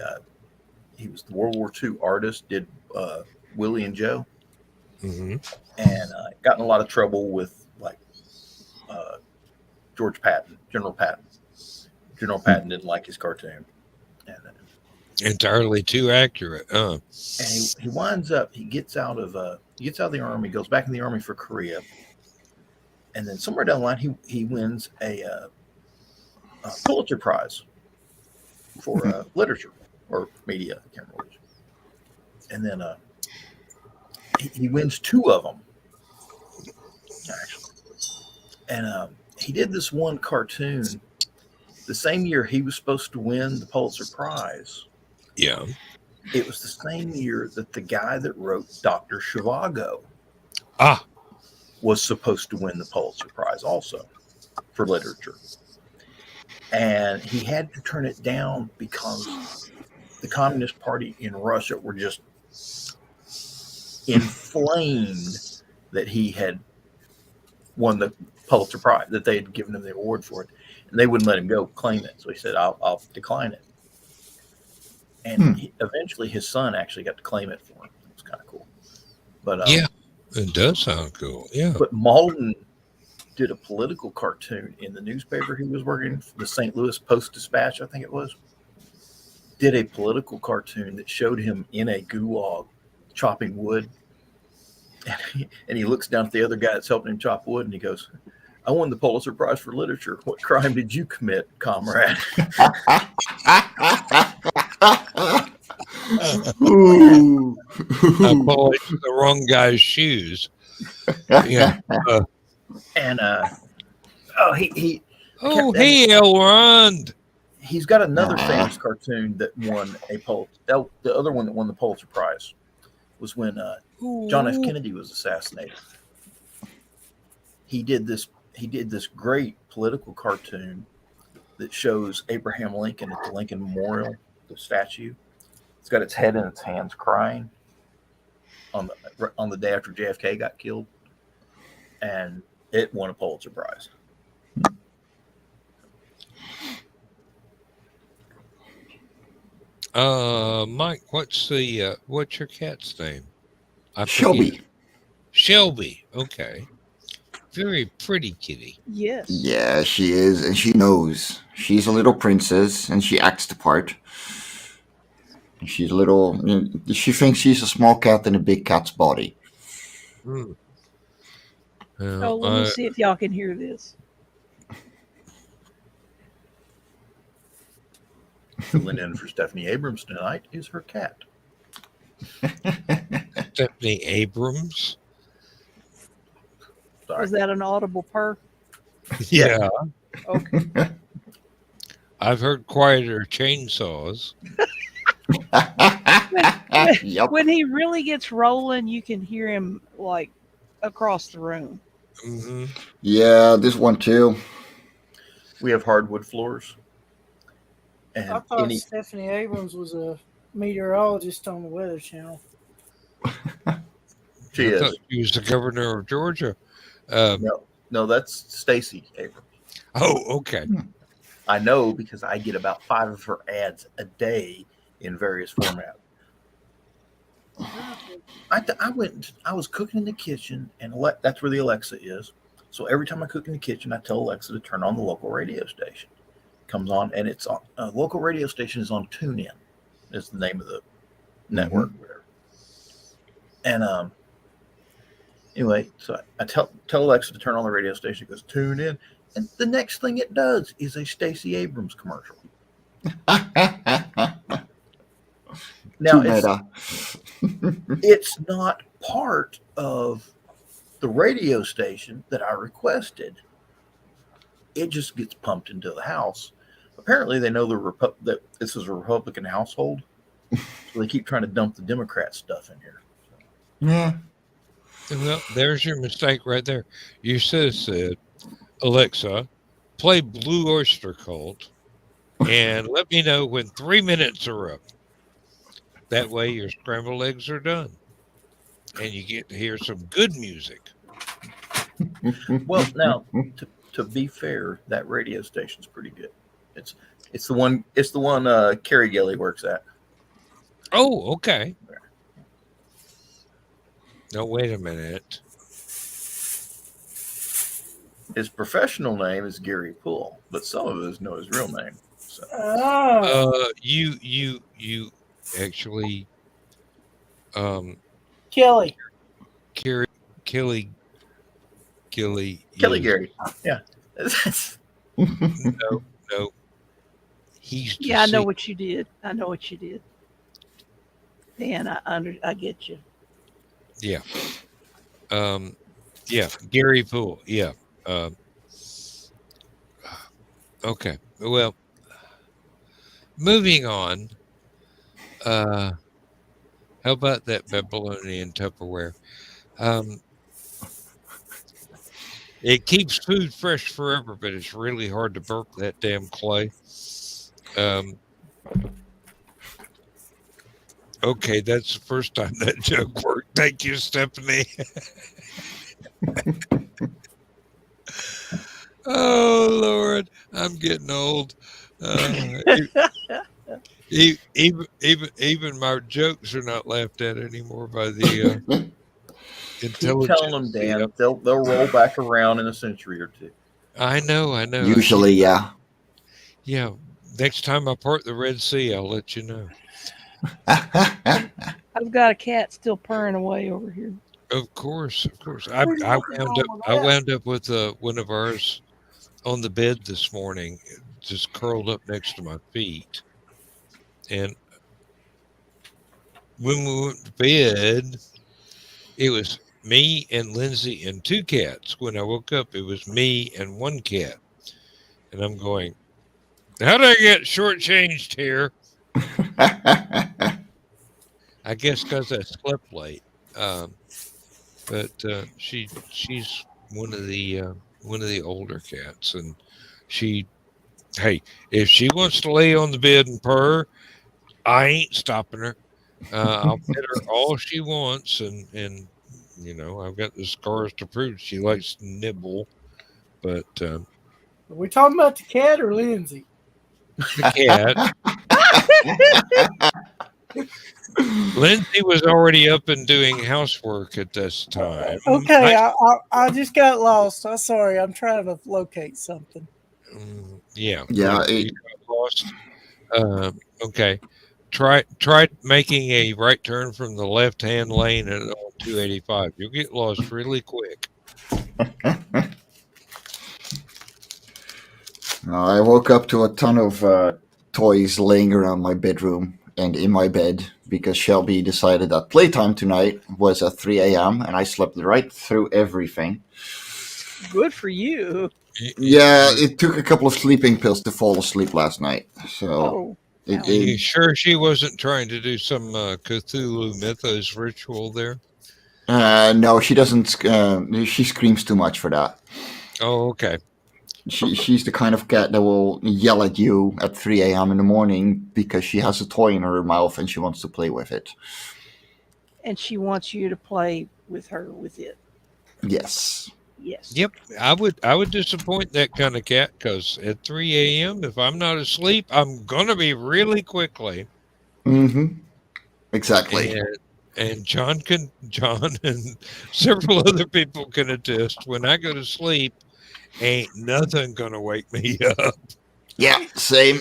he was the World War II artist. Did Willie and Joe, Mm-hmm. and got in a lot of trouble with like George Patton, General Patton. General Patton didn't like his cartoon, and Entirely too accurate. and he winds up. He gets out of the army, goes back in the army for Korea, and then somewhere down the line he wins a Pulitzer Prize for literature or media. I can't remember which. And then he wins 2 of them actually, and he did this one cartoon the same year he was supposed to win the Pulitzer Prize. Yeah. It was the same year that the guy that wrote Dr. Zhivago Ah. was supposed to win the Pulitzer Prize also for literature. And he had to turn it down because the Communist Party in Russia were just inflamed that he had won the Pulitzer Prize, that they had given him the award for it. And they wouldn't let him go claim it. So he said, I'll decline it. And eventually his son actually got to claim it for him. It was kind of cool. But Yeah, it does sound cool. Yeah. But Malden did a political cartoon in the newspaper he was working for, the St. Louis Post-Dispatch, I think it was. Did a political cartoon that showed him in a gulag chopping wood. And he looks down at the other guy that's helping him chop wood, and he goes, I won the Pulitzer Prize for literature. What crime did you commit, comrade? Ooh. I polished the wrong guy's shoes. Yeah. And he hey, Elrond. he's got another famous cartoon that won a the other one that won the Pulitzer Prize was when John F. Kennedy was assassinated. He did this great political cartoon that shows Abraham Lincoln at the Lincoln Memorial, the statue. It's got its head in its hands crying on the day after JFK got killed, and it won a Pulitzer Prize. Mike, what's your cat's name? Shelby. Shelby. Okay. Very pretty kitty. Yes. Yeah, she is, and she knows. She's a little princess, and she acts the part. She's a little. She thinks she's a small cat in a big cat's body. Hmm. Oh, let me see if y'all can hear this. Filling in for Stephanie Abrams tonight is her cat. Stephanie Abrams. Sorry. Was that an audible purr? Yeah. Okay. I've heard quieter chainsaws. Yep. When he really gets rolling, you can hear him like across the room. Mm-hmm. Yeah, this one too. We have hardwood floors. And I thought Stephanie Abrams was a meteorologist on the Weather Channel. she is. Thought she was the governor of Georgia. No, that's Stacey Abrams. Oh, okay. I know because I get about 5 of her ads a day in various formats. I was cooking in the kitchen, and that's where the Alexa is. So every time I cook in the kitchen, I tell Alexa to turn on the local radio station. It comes on, and it's on. Local radio station is on TuneIn. Is the name of the network, whatever. And anyway, so I tell Alexa to turn on the radio station. It goes, tune in. And the next thing it does is a Stacey Abrams commercial. Now, it's not part of the radio station that I requested. It just gets pumped into the house. Apparently, they know that this is a Republican household, so they keep trying to dump the Democrat stuff in here. Yeah. Well, there's your mistake right there. You should have said, Alexa, play Blue Oyster Cult and let me know when 3 minutes are up. That way your scrambled eggs are done. And you get to hear some good music. Well, now, to be fair, that radio station's pretty good. It's the one Carrie Gelly works at. Oh, okay. No, wait a minute. His professional name is Gary Poole, but some of us know his real name. So You actually, Kelly. Kelly, Kelly Kelly is Gary, yeah. no. He's Yeah, I know deceased. what you did. I know what you did. Dan, I get you. Yeah. Um, yeah. Gary Poole. Yeah. Um, okay. Well, moving on. Uh, how about that Babylonian Tupperware? Um, it keeps food fresh forever, but it's really hard to burp that damn clay. Um, okay, that's the first time that joke worked. Thank you, Stephanie. Oh Lord, I'm getting old. Even my jokes are not laughed at anymore by the Keep telling them, intelligentsia. Dan. They'll roll back around in a century or two. I know, I know. Usually, yeah. Yeah. Next time I part the Red Sea, I'll let you know. I've got a cat still purring away over here. Of course, of course. I Where's nothing wound wrong up. with I that. wound up with one of ours on the bed this morning, just curled up next to my feet. And when we went to bed, it was me and Lindsay and two cats. When I woke up, it was me and one cat. And I'm going, how did I get shortchanged here? I guess because I slept late. But she's one of the older cats, and she, hey, if she wants to lay on the bed and purr, I ain't stopping her. I'll pet her all she wants, and I've got the scars to prove she likes to nibble. But Are we talking about the cat or Lindsay? the cat, Lindsay was already up and doing housework at this time. Okay, I just got lost. I'm sorry. I'm trying to locate something. Yeah, Yeah, whatever. You got lost. Okay. Try making a right turn from the left hand lane at 285. You'll get lost really quick. I woke up to a ton of toys laying around my bedroom and in my bed because Shelby decided that playtime tonight was at 3 a.m. and I slept right through everything. Good for you. Yeah, it took a couple of sleeping pills to fall asleep last night. So Oh, it, You it sure she wasn't trying to do some Cthulhu Mythos ritual there? no, she doesn't. She screams too much for that. Oh, okay. She's the kind of cat that will yell at you at 3 a.m. in the morning because she has a toy in her mouth and she wants to play with it. and she wants you to play with her with it. Yes. Yes. Yep, I would disappoint that kind of cat because at 3 a.m. if I'm not asleep, I'm gonna be really quickly. Mm-hmm. Exactly. And John and several other people can attest. When I go to sleep, ain't nothing gonna wake me up. Yeah, same.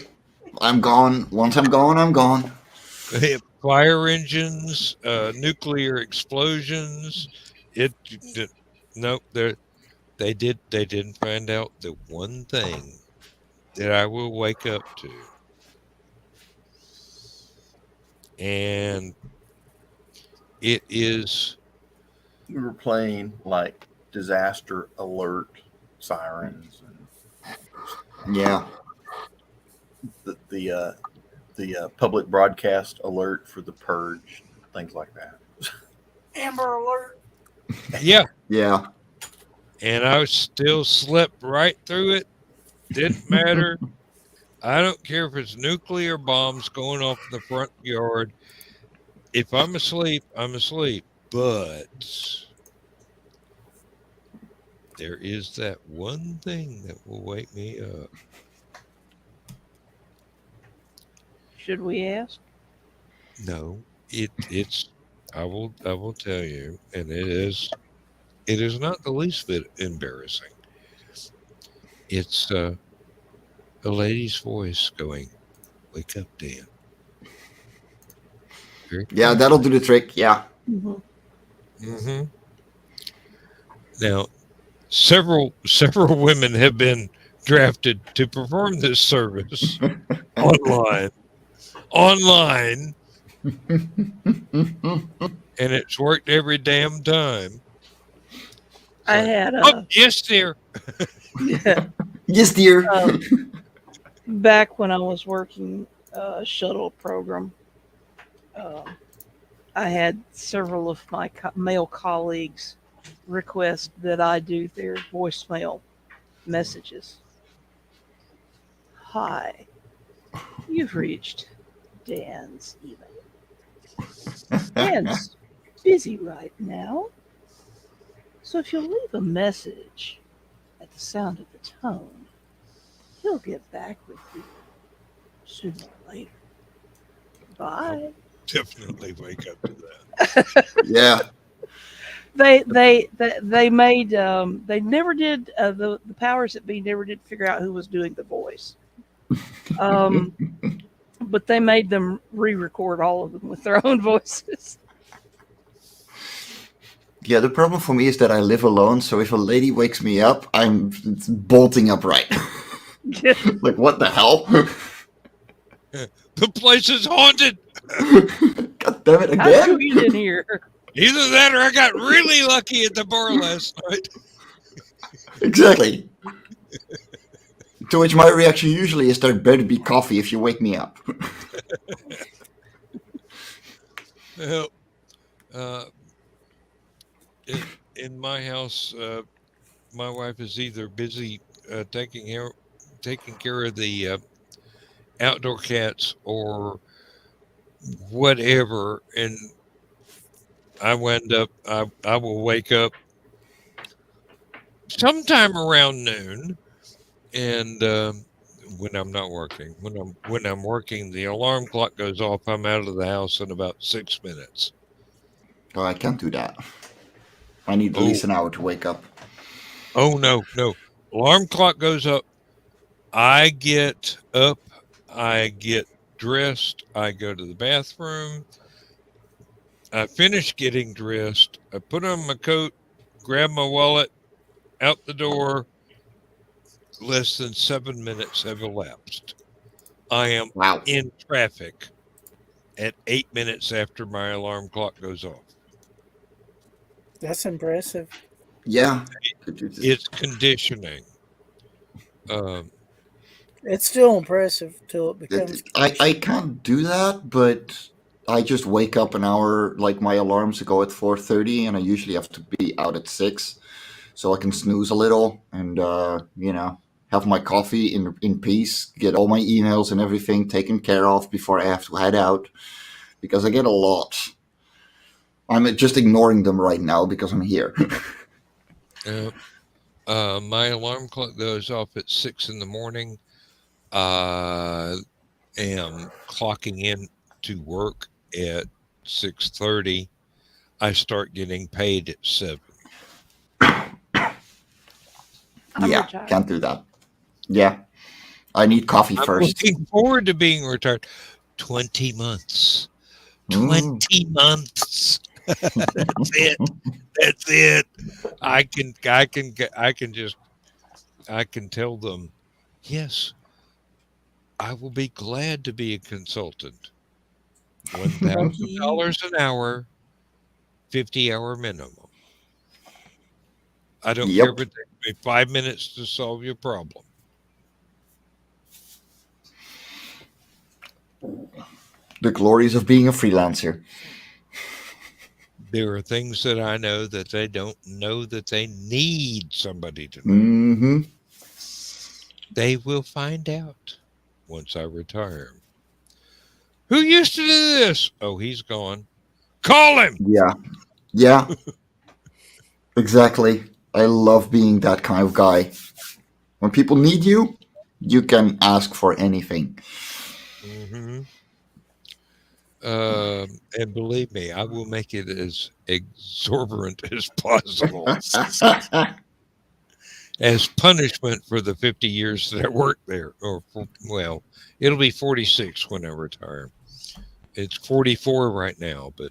I'm gone. Once I'm gone, I'm gone. Fire engines, nuclear explosions. It nope. They didn't find out the one thing that I will wake up to, and it is We were playing like disaster alert sirens and Yeah. the public broadcast alert for the purge, things like that. Amber Alert. yeah. Yeah. And I still slept right through it. Didn't matter. I don't care if it's nuclear bombs going off in the front yard. If I'm asleep, I'm asleep. But there is that one thing that will wake me up. Should we ask? No, it's. I will tell you, and it is not the least bit embarrassing. It's a lady's voice going, "Wake up, Dan." Very Yeah, that'll quietly. do the trick. Yeah. Hmm. Now, several women have been drafted to perform this service online, online, and it's worked every damn time. It's I like, had oh, a yes, dear. Yes, dear. back when I was working a shuttle program. Uh, I had several of my male colleagues request that I do their voicemail messages. Hi, you've reached Dan's email. Dan's busy right now, so if you'll leave a message at the sound of the tone, he'll get back with you sooner or later. Bye. Definitely wake up to that. Yeah. They made they never did the powers that be never did figure out who was doing the voice. Um, but they made them re-record all of them with their own voices. Yeah, the problem for me is that I live alone, so if a lady wakes me up, I'm bolting upright. Like, what the hell? The place is haunted. God damn it, How'd you again? get in here? Either that or I got really lucky at the bar last night. Exactly. To which my reaction usually is there better be coffee if you wake me up. Well, uh, in my house, my wife is either busy taking care of the outdoor cats or whatever, and I will wake up sometime around noon, and when I'm not working, when I'm working, the alarm clock goes off. I'm out of the house in about 6 minutes. Oh, I can't do that. I need at Oh, least an hour to wake up. oh no! Alarm clock goes up. I get up. I get dressed. I go to the bathroom. I finish getting dressed. I put on my coat, grab my wallet, out the door. Less than 7 minutes have elapsed. I am Wow. in traffic at 8 minutes after my alarm clock goes off. That's impressive. Yeah. It's conditioning. Um, It's still impressive till it becomes. I can't do that, but I just wake up an hour, like my alarms go at 4:30, and I usually have to be out at 6, so I can snooze a little and have my coffee in peace, get all my emails and everything taken care of before I have to head out, because I get a lot. I'm just ignoring them right now because I'm here. my alarm clock goes off at 6 in the morning. I am clocking in to work at 6:30. I start getting paid at 7. I'm Yeah, retired. can't do that. Yeah, I need coffee I'm first. looking forward to being retired. 20 months. 20 months. That's it. That's it. I can tell them, yes, I will be glad to be a consultant. $1,000 an hour, 50-hour minimum. I don't care if Yep. it takes me 5 minutes to solve your problem. The glories of being a freelancer. There are things that I know that they don't know that they need somebody to know. Mm-hmm. They will find out once I retire. Who used to do this? Oh, he's gone. Call him. Yeah. Yeah. Exactly. I love being that kind of guy. When people need you, you can ask for anything. Mm-hmm. And believe me, I will make it as exorbitant as possible as punishment for the 50 years that I worked there. Well, it'll be 46 when I retire. It's 44 right now, but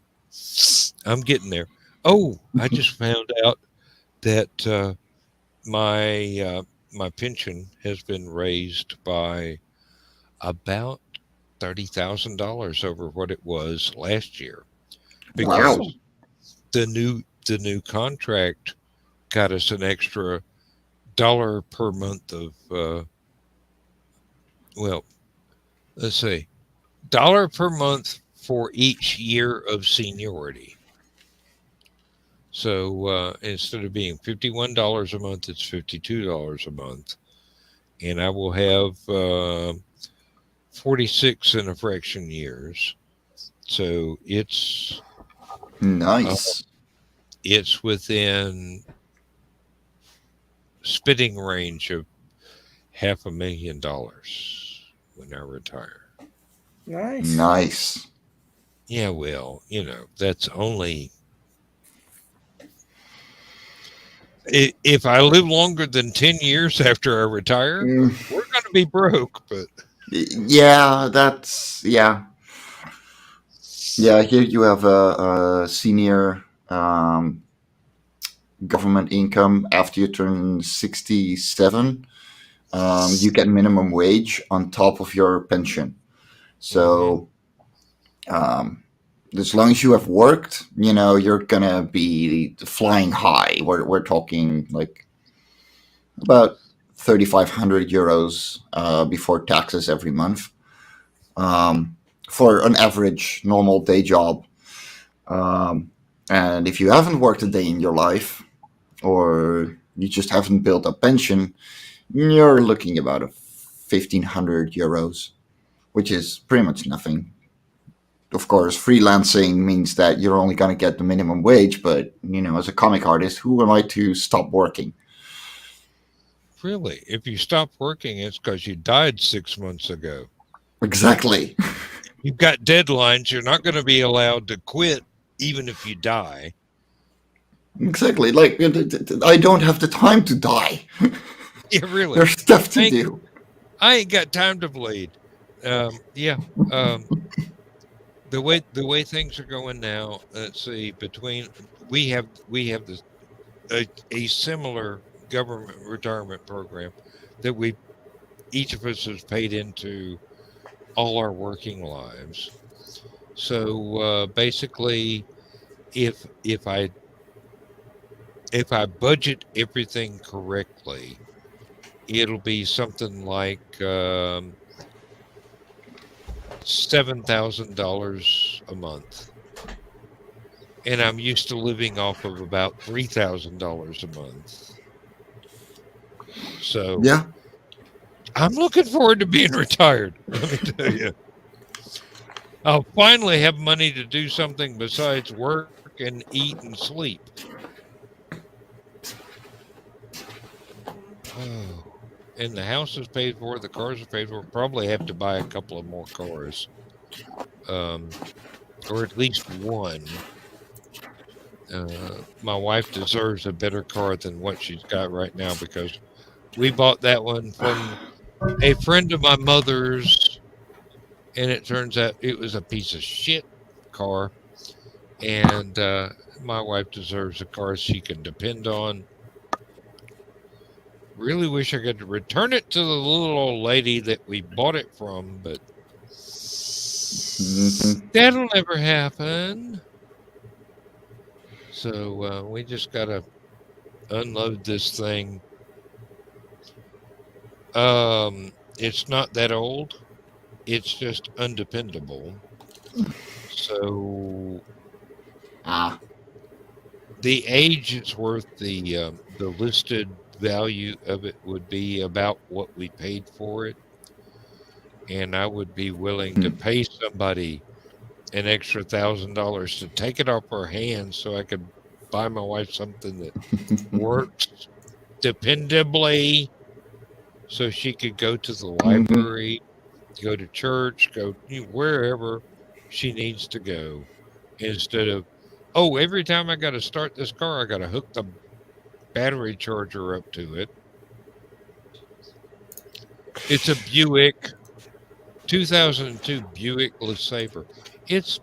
I'm getting there. Oh, I just found out that my pension has been raised by about $30,000 over what it was last year, Wow. because the new contract got us an extra dollar per month of well, let's see, dollar per month for each year of seniority. So instead of being $51 a month, it's $52 a month, and I will have 46 and a fraction years. So Nice. it's within spitting range of $500,000 when I retire. Nice. Nice. Yeah, well, that's only if I live longer than 10 years after I retire, Mm, we're going to be broke. But yeah, yeah. Here you have a senior government income after you turn 67. You get minimum wage on top of your pension. So um, as long as you have worked, you're gonna be flying high. We're talking like about 3,500 euros before taxes every month for an average normal day job. Um, and if you haven't worked a day in your life, or you just haven't built a pension, you're looking about 1,500 euros, which is pretty much nothing. Of course, freelancing means that you're only going to get the minimum wage, but as a comic artist, who am I to stop working? really, if you stop working, it's because you died 6 months ago. Exactly. You've got deadlines. You're not going to be allowed to quit even if you die. Exactly. Like, I don't have the time to die. Yeah, really. There's stuff to do. I ain't got time to bleed. Yeah. Um, the way things are going now, let's see. We have this a similar government retirement program that we each of us has paid into all our working lives. So basically, if if I if I budget everything correctly, it'll be something like $7,000 a month, and I'm used to living off of about $3,000 a month. So Yeah. I'm looking forward to being retired. Let me tell you, I'll finally have money to do something besides work and eat and sleep. Oh, and the house is paid for, the cars are paid for. Probably have to buy a couple of more cars, or at least one. My wife deserves a better car than what she's got right now, because we bought that one from a friend of my mother's, and it turns out it was a piece of shit car. And my wife deserves a car she can depend on. Really wish I could return it to the little old lady that we bought it from, but that'll never happen. So we just gotta unload this thing. It's not that old. It's just undependable. So the age it's worth, the listed value of it would be about what we paid for it, and I would be willing to pay somebody an extra $1,000 to take it off her hands so I could buy my wife something that works dependably, so she could go to the library, go to church, go wherever, she needs to go, instead of, oh, every time I got to start this car, I got to hook the battery charger up to it. It's a Buick, 2002 Buick LeSabre. It's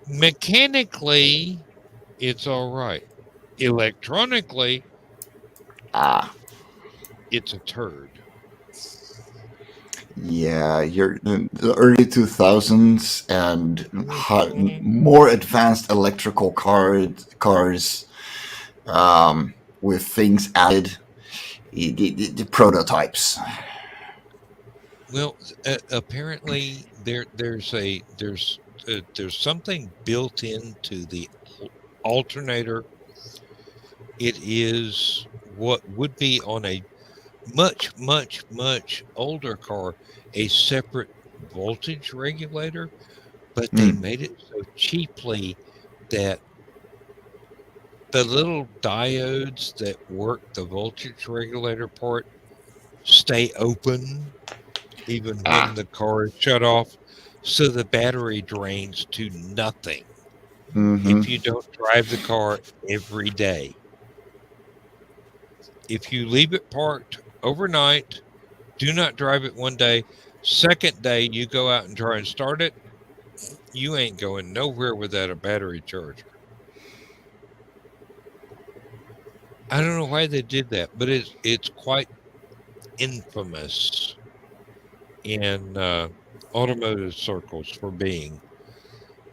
mechanically, it's all right. Electronically, it's a turd. Yeah, you're the early 2000s and more advanced electrical cars with things added, the prototypes. Well, apparently there's something built into the alternator. It is what would be on a much, much, much older car a separate voltage regulator, but they made it so cheaply that the little diodes that work the voltage regulator part stay open even when the car is shut off, so the battery drains to nothing if you don't drive the car every day. If you leave it parked overnight, do not drive it one day. Second day, you go out and try and start it, you ain't going nowhere without a battery charger. I don't know why they did that, but it's quite infamous in automotive circles for being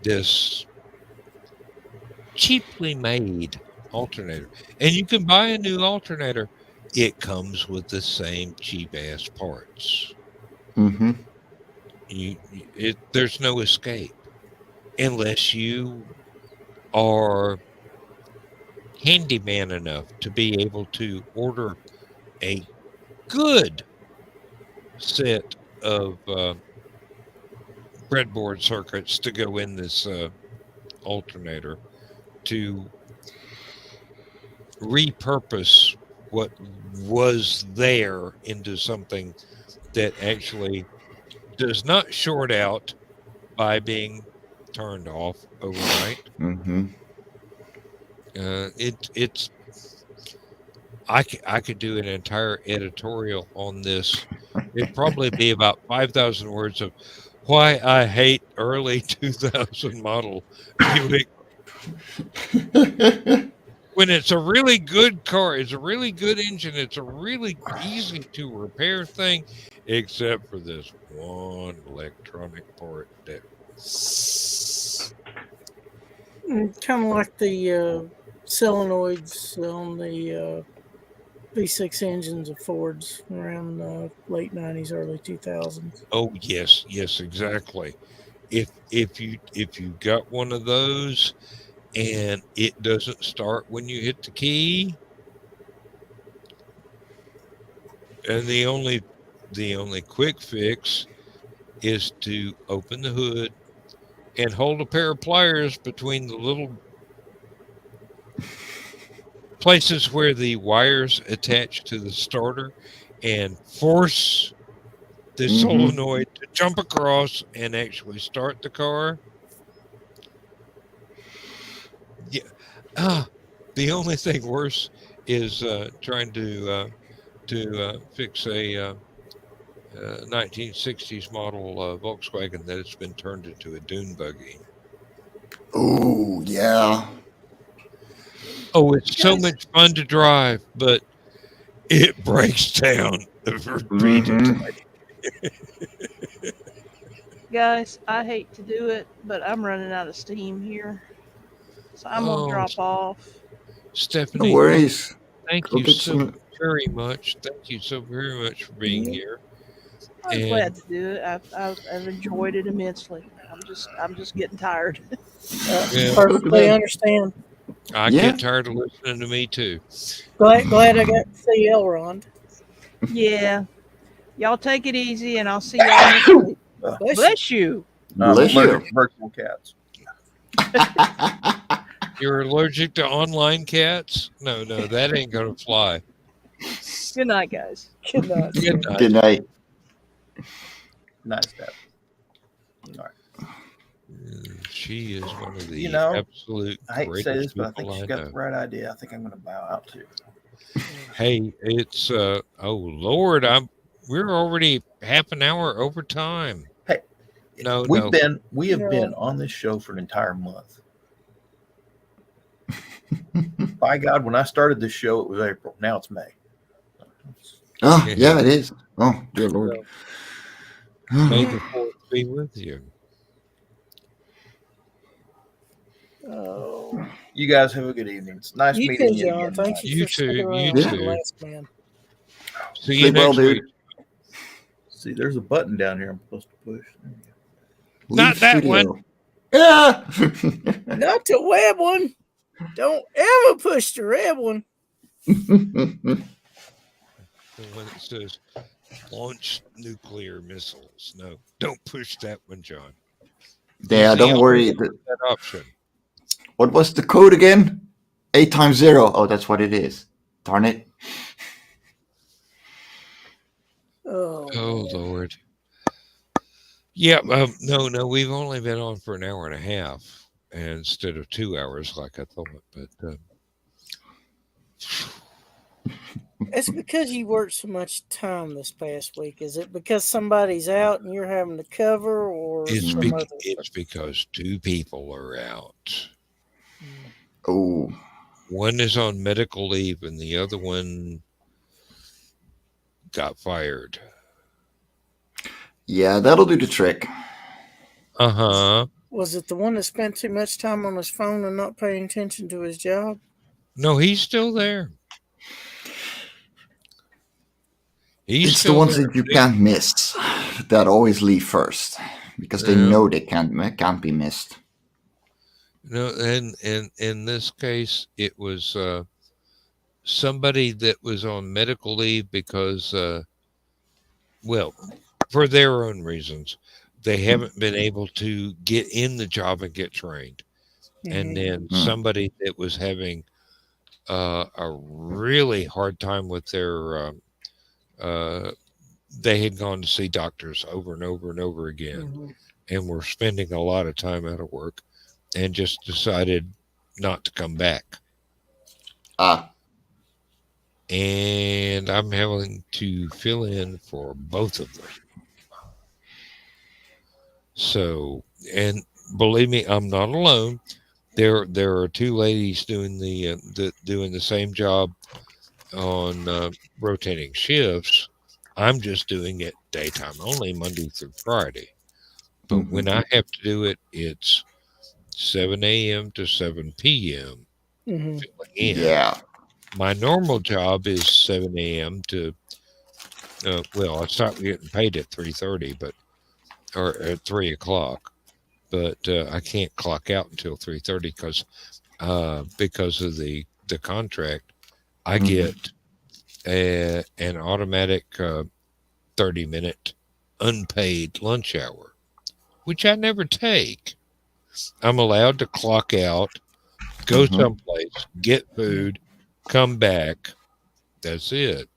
this cheaply made alternator. And you can buy a new alternator. It comes with the same cheap ass parts. There's no escape unless you are handyman enough to be able to order a good set of breadboard circuits to go in this alternator to repurpose what was there into something that actually does not short out by being turned off overnight. It's I could do an entire editorial on this. It'd probably be about 5,000 words of why I hate early 2000 model Buick. When it's a really good car, it's a really good engine, it's a really easy to repair thing, except for this one electronic part that kind of like the solenoids on the V6 engines of Fords around the late 90s, early 2000s. Oh yes, exactly. If you got one of those and it doesn't start when you hit the key, and the only quick fix is to open the hood and hold a pair of pliers between the little places where the wires attach to the starter and force the solenoid to jump across and actually start the car. Yeah. The only thing worse is trying to fix a 1960s model Volkswagen that has been turned into a dune buggy. Oh, yeah. Oh, it's so much fun to drive, but it breaks down repeatedly. Guys, I hate to do it, but I'm running out of steam here. So I'm going to drop off. Stephanie, no worries. Thank you so very much. Thank you so very much for being here. I'm glad to do it. I've enjoyed it immensely. I'm just getting tired. Perfectly understand. I get tired of listening to me too. Glad I got to see Elrond. Yeah. Y'all take it easy, and I'll see y'all next week. Bless you. Bless you. Virtual cats. You're allergic to online cats? No, that ain't gonna fly. Good night, guys. Good night. Good night. Good night. Nice, Dad. She is one of the You know, absolute I hate to say this, greatest but I think people she's I got know. the right idea. I think I'm going to bow out too. Hey, it's oh Lord, we're already half an hour over time. Hey, No, we no. have been on this show for an entire month. By God, when I started this show, it was April. Now it's May. Oh, yeah, it is. Oh, dear Lord. May the fourth be with you. Oh, You guys have a good evening. It's nice you meeting too, you John. again. Thank Mike. you You for sticking too. You around Yeah. for the too. last man. See you Sleep well, next dude. week. See, there's a button down here I'm supposed to push. There you go. Not Leave that studio. Yeah. Not the web one. Don't ever push the red one. The one that says launch nuclear missiles. No, don't push that one, John. Yeah, Use the don't worry. that option. What was the code again? 8 times 0. Oh, that's what it is. Darn it. Oh, Oh man. Lord. Yeah. No. We've only been on for an hour and a half instead of 2 hours, like I thought. But It's because you worked so much time this past week. Is it because somebody's out and you're having to cover, or it's some other? it's because two people are out. Oh, One is on medical leave, and the other one got fired. yeah, that'll do the trick. Uh-huh. Was it the one that spent too much time on his phone and not paying attention to his job? No, he's still there. He's It's the still ones there. that you can't miss that always leave first because they Yeah. know they can't be missed. No, and in this case, it was somebody that was on medical leave because, well, for their own reasons, they haven't been able to get in the job and get trained. And then somebody that was having a really hard time with their they had gone to see doctors over and over and over again and were spending a lot of time out of work and just decided not to come back. And I'm having to fill in for both of them. So, and believe me, I'm not alone. There are two ladies doing the same job on rotating shifts. I'm just doing it daytime only, Monday through Friday. But when I have to do it, it's 7 a.m. to 7 p.m. filling in. Yeah. My normal job is 7 a.m. to well, I start getting paid at 3:30, or at 3 o'clock, but I can't clock out until 3:30 because of the contract. I get an automatic 30-minute unpaid lunch hour, which I never take. I'm allowed to clock out, go someplace, get food, come back. That's it.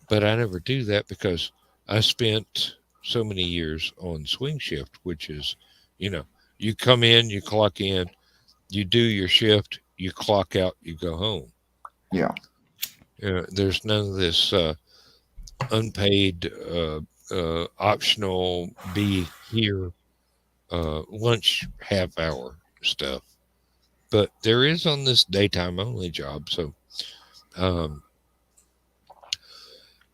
But I never do that because I spent so many years on swing shift, which is, you come in, you clock in, you do your shift, you clock out, you go home. Yeah. There's none of this unpaid, optional, be here, lunch half hour stuff. But there is on this daytime only job. So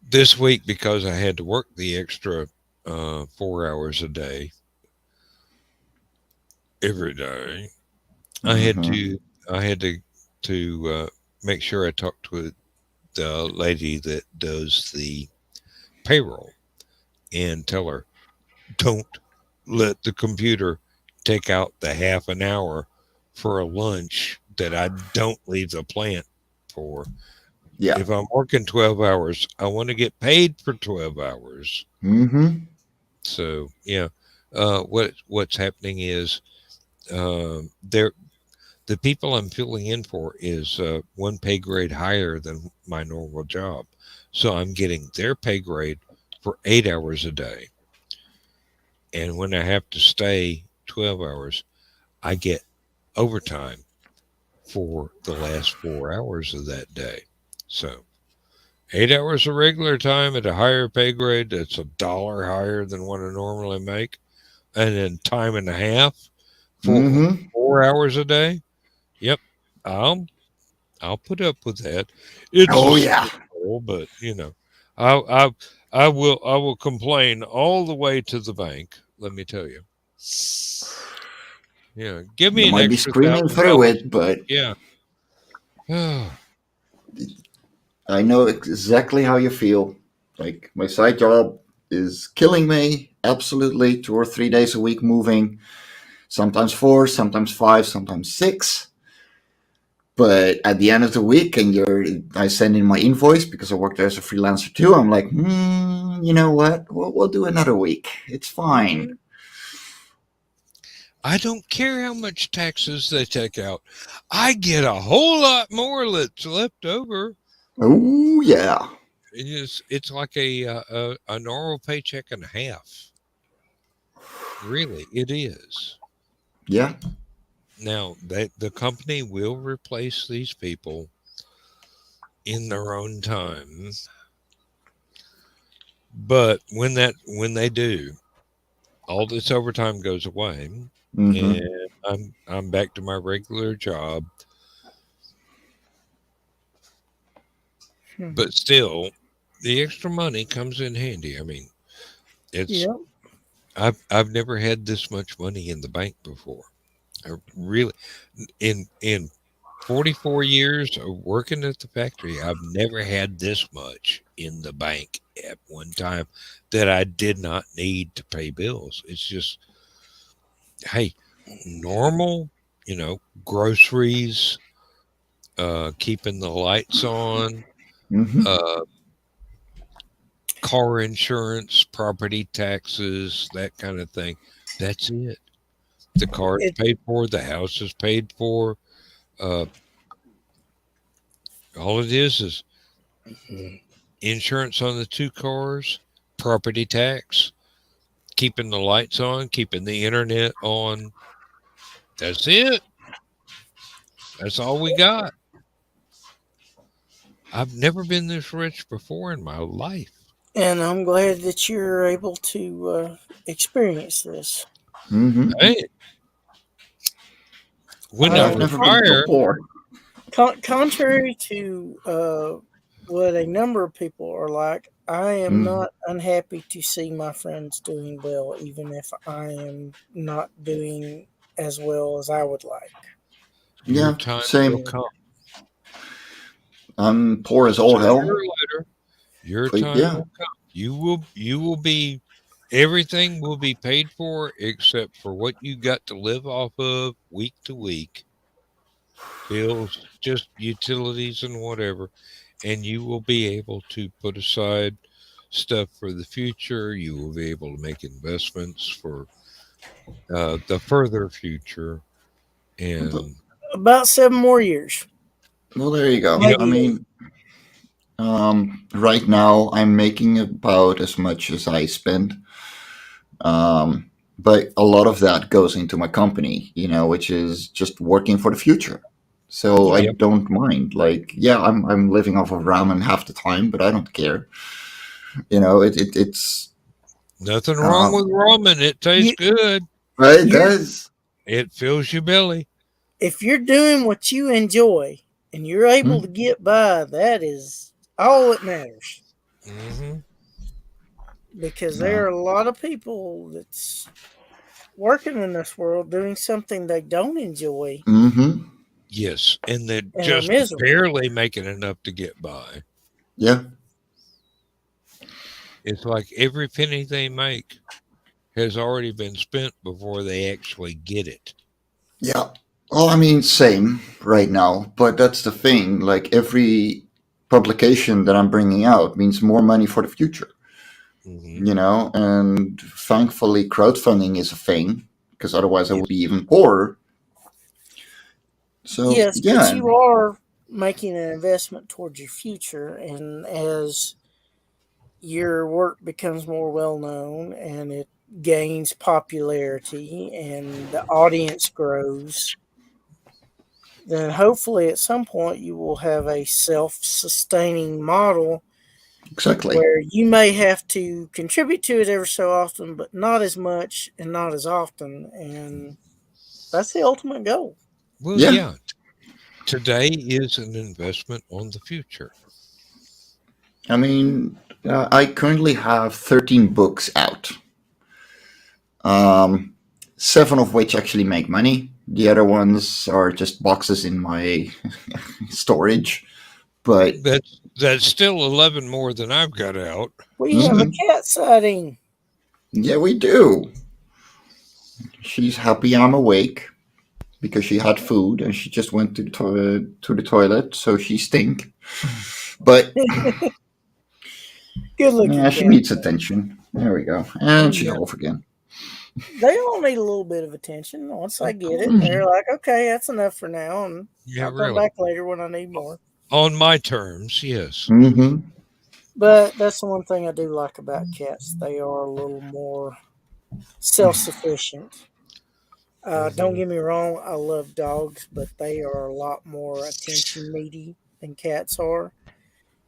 this week, because I had to work the extra 4 hours a day every day, I had to make sure I talked with the lady that does the payroll and tell her, don't let the computer take out the half an hour for a lunch that I don't leave the plant for. Yeah. If I'm working 12 hours, I want to get paid for 12 hours. So, yeah, what's happening is the people I'm filling in for is one pay grade higher than my normal job. So I'm getting their pay grade for 8 hours a day. And when I have to stay 12 hours, I get overtime for the last 4 hours of that day. So 8 hours of regular time at a higher pay grade that's $1 higher than what I normally make, and then time and a half for Mm-hmm. 4 hours a day. Yep, I'll I'll put up with that. It's a Oh yeah. struggle, but I I I will complain all the way to the bank. Let me tell you. Yeah, give You me an might be extra screaming thousand through dollars. it, but Yeah. I know exactly how you feel. Like my side job is killing me. Absolutely, 2 or 3 days a week moving. Sometimes four, sometimes five, sometimes six. But at the end of the week, and I send in my invoice because I work there as a freelancer too. I'm like, you know what? We'll do another week. It's fine. Mhm. I don't care how much taxes they take out. I get a whole lot more that's left over. Oh yeah, It's like a normal paycheck and a half. Really, it is. yeah. Now the company will replace these people in their own time, but when they do, all this overtime goes away, Mm-hmm. and I'm back to my regular job. Hmm. But still, the extra money comes in handy. I mean, it's Yep. I've never had this much money in the bank before. I really in 44 years of working at the factory, I've never had this much in the bank at one time that I did not need to pay bills. It's just, hey, normal, groceries, keeping the lights on, Mm-hmm. uh, car insurance, property taxes, that kind of thing. That's it. The car is It paid for, the house is paid for. Uh, all it is insurance on the two cars, property tax, keeping the lights on, keeping the internet on. That's it. That's all we got. I've never been this rich before in my life. and I'm glad that you're able to experience this. Mm-hmm. Hey, when I I've Uh, never been so retire, poor. Contrary to what a number of people are like, I am Mm-hmm. not unhappy to see my friends doing well, even if I am not doing as well as I would like. your Yeah, time will same. come. I'm poor as all Sooner hell. or later, your But time yeah. will come. You will be everything will be paid for except for what you got to live off of week to week, bills, just utilities and whatever, and you will be able to put aside stuff for the future. You will be able to make investments for the further future, and About 7 more years, Well, there you go. I maybe 8. mean, right now I'm making about as much as I spend. But a lot of that goes into my company, which is just working for the future. So I Yeah, yep, don't mind. Like, yeah, I'm living off of ramen half the time, but I don't care. It's nothing wrong um, with ramen. It tastes you good. it you're does. It fills your belly. if you're doing what you enjoy and you're able to Hmm? get by, that is all that matters. Hmm. Because there No. are a lot of people that's working in this world doing something they don't enjoy Mm-hmm. Yes, and they're and are just miserable. barely making enough to get by. Yeah. It's like every penny they make has already been spent before they actually get it. Yeah. Well, I mean, same right now, but that's the thing. Like every publication that I'm bringing out means more money for the future. Hmm. And thankfully crowdfunding is a thing because otherwise I Yeah. would be even poorer. So Yes, but yeah. you are making an investment towards your future, and as your work becomes more well known and it gains popularity and the audience grows, then hopefully at some point you will have a self-sustaining model Exactly. where you may have to contribute to it ever so often, but not as much and not as often. And that's the ultimate goal. Well, Yeah. yeah. Today is an investment on the future. I mean, I currently have 13 books out. 7 of which actually make money. The other ones are just boxes in my storage. But That's still 11 more than I've got out. We have a cat sighting. Yeah, we do. She's happy I'm awake because she had food and she just went to the toilet, so she stink. But Good looking yeah, she cat. needs attention. There we go. And she's off again. They all need a little bit of attention. Once I get it, they're like, okay, that's enough for now. And Yeah, I'll come really. back later when I need more. On my terms, yes. Mm-hmm. But that's the one thing I do like about cats. They are a little more self-sufficient. Don't get me wrong, I love dogs, but they are a lot more attention needy than cats are.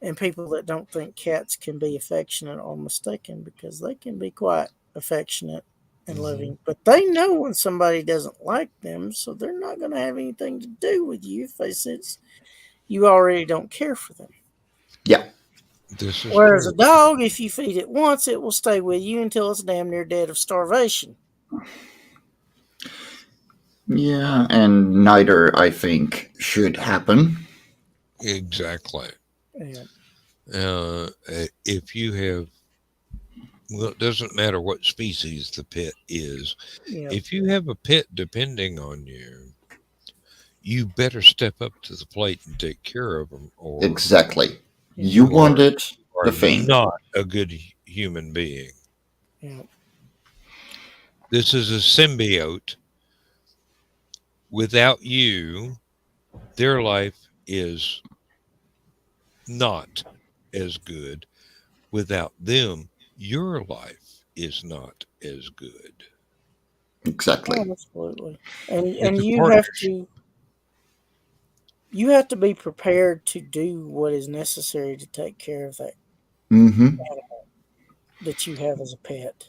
And people that don't think cats can be affectionate are mistaken because they can be quite affectionate and loving. But they know when somebody doesn't like them, so they're not going to have anything to do with you if they sense you already don't care for them. Yeah. This is Whereas true. a dog, if you feed it once, it will stay with you until it's damn near dead of starvation. Yeah, and neither, I think, should happen. Exactly. Yeah. If you have, well, it doesn't matter what species the pet is. Yeah. If you have a pet depending on you, you better step up to the plate and take care of them, or Exactly. Yeah. You wanted are the thing. not a good human being. Yeah. This is a symbiote. Without you, their life is not as good. Without them, your life is not as good. Exactly. Oh, absolutely. And It's a you have to be prepared to do what is necessary to take care of that Mm-hmm. animal that you have as a pet.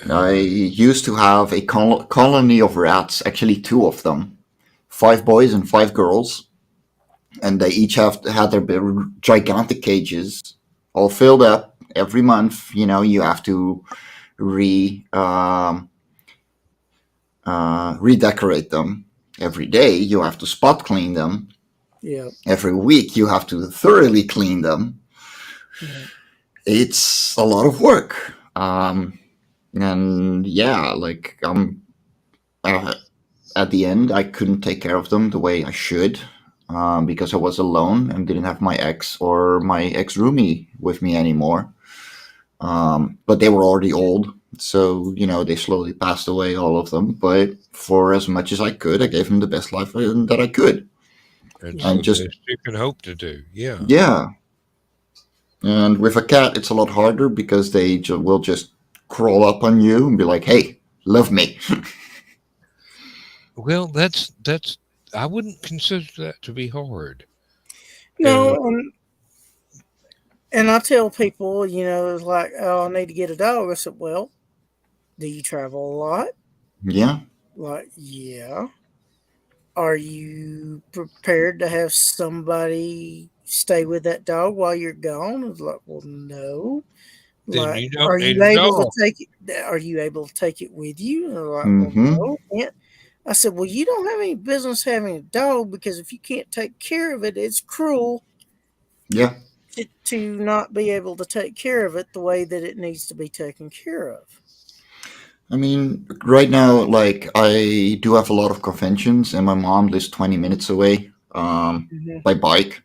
I used to have a colony of rats, actually 2 of them, 5 boys and 5 girls, and they each had their gigantic cages, all filled up. Every month, you have to redecorate them. Every day, you have to spot clean them. Yeah. Every week, you have to thoroughly clean them. Yeah. It's a lot of work. And yeah, like at the end, I couldn't take care of them the way I should because I was alone and didn't have my ex or my ex roomie with me anymore. But they were already old, so they slowly passed away, all of them. But for as much as I could, I gave them the best life that I could. And And so just best you can hope to do. Yeah. yeah. And with a cat, it's a lot harder because they will just crawl up on you and be like, "Hey, love me." Well, that's I wouldn't consider that to be hard. No, and I tell people, it's like, oh, I need to get a dog. I said, well, do you travel a lot? Yeah. Like, yeah. Are you prepared to have somebody stay with that dog while you're gone? I was like, well, no. Then Like, you don't are need you a able dog. to take it? Are you able to take it with you? And they're like, Mm-hmm. well, no. Can't. I said, well, you don't have any business having a dog because if you can't take care of it, it's cruel. Yeah. To not be able to take care of it the way that it needs to be taken care of. I mean, right now, like, I do have a lot of conventions, and my mom lives 20 minutes away by bike.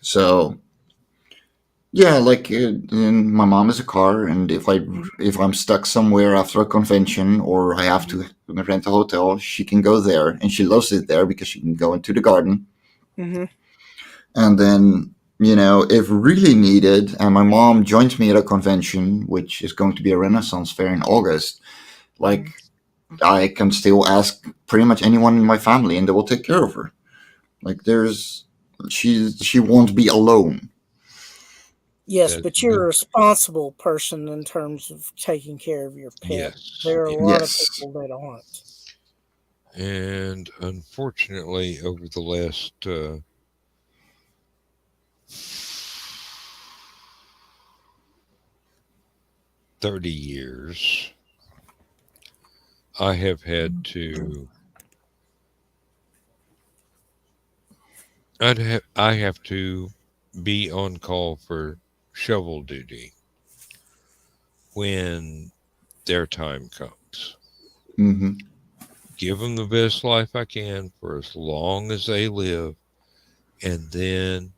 So, yeah, like, and my mom has a car, and if I'm stuck somewhere after a convention or I have to rent a hotel, she can go there, and she loves it there because she can go into the garden. Mm-hmm. And then if really needed, and my mom joins me at a convention, which is going to be a Renaissance fair in August, like I can still ask pretty much anyone in my family, and they will take care of her. Like she won't be alone. Yes, That's but you're a good. responsible person in terms of taking care of your pet. Yes. There are a Yeah. lot of Yes. people that aren't. And unfortunately, over the last 30 years, I have had to. I have to be on call for shovel duty when their time comes. Mm-hmm. Give them the best life I can for as long as they live, and then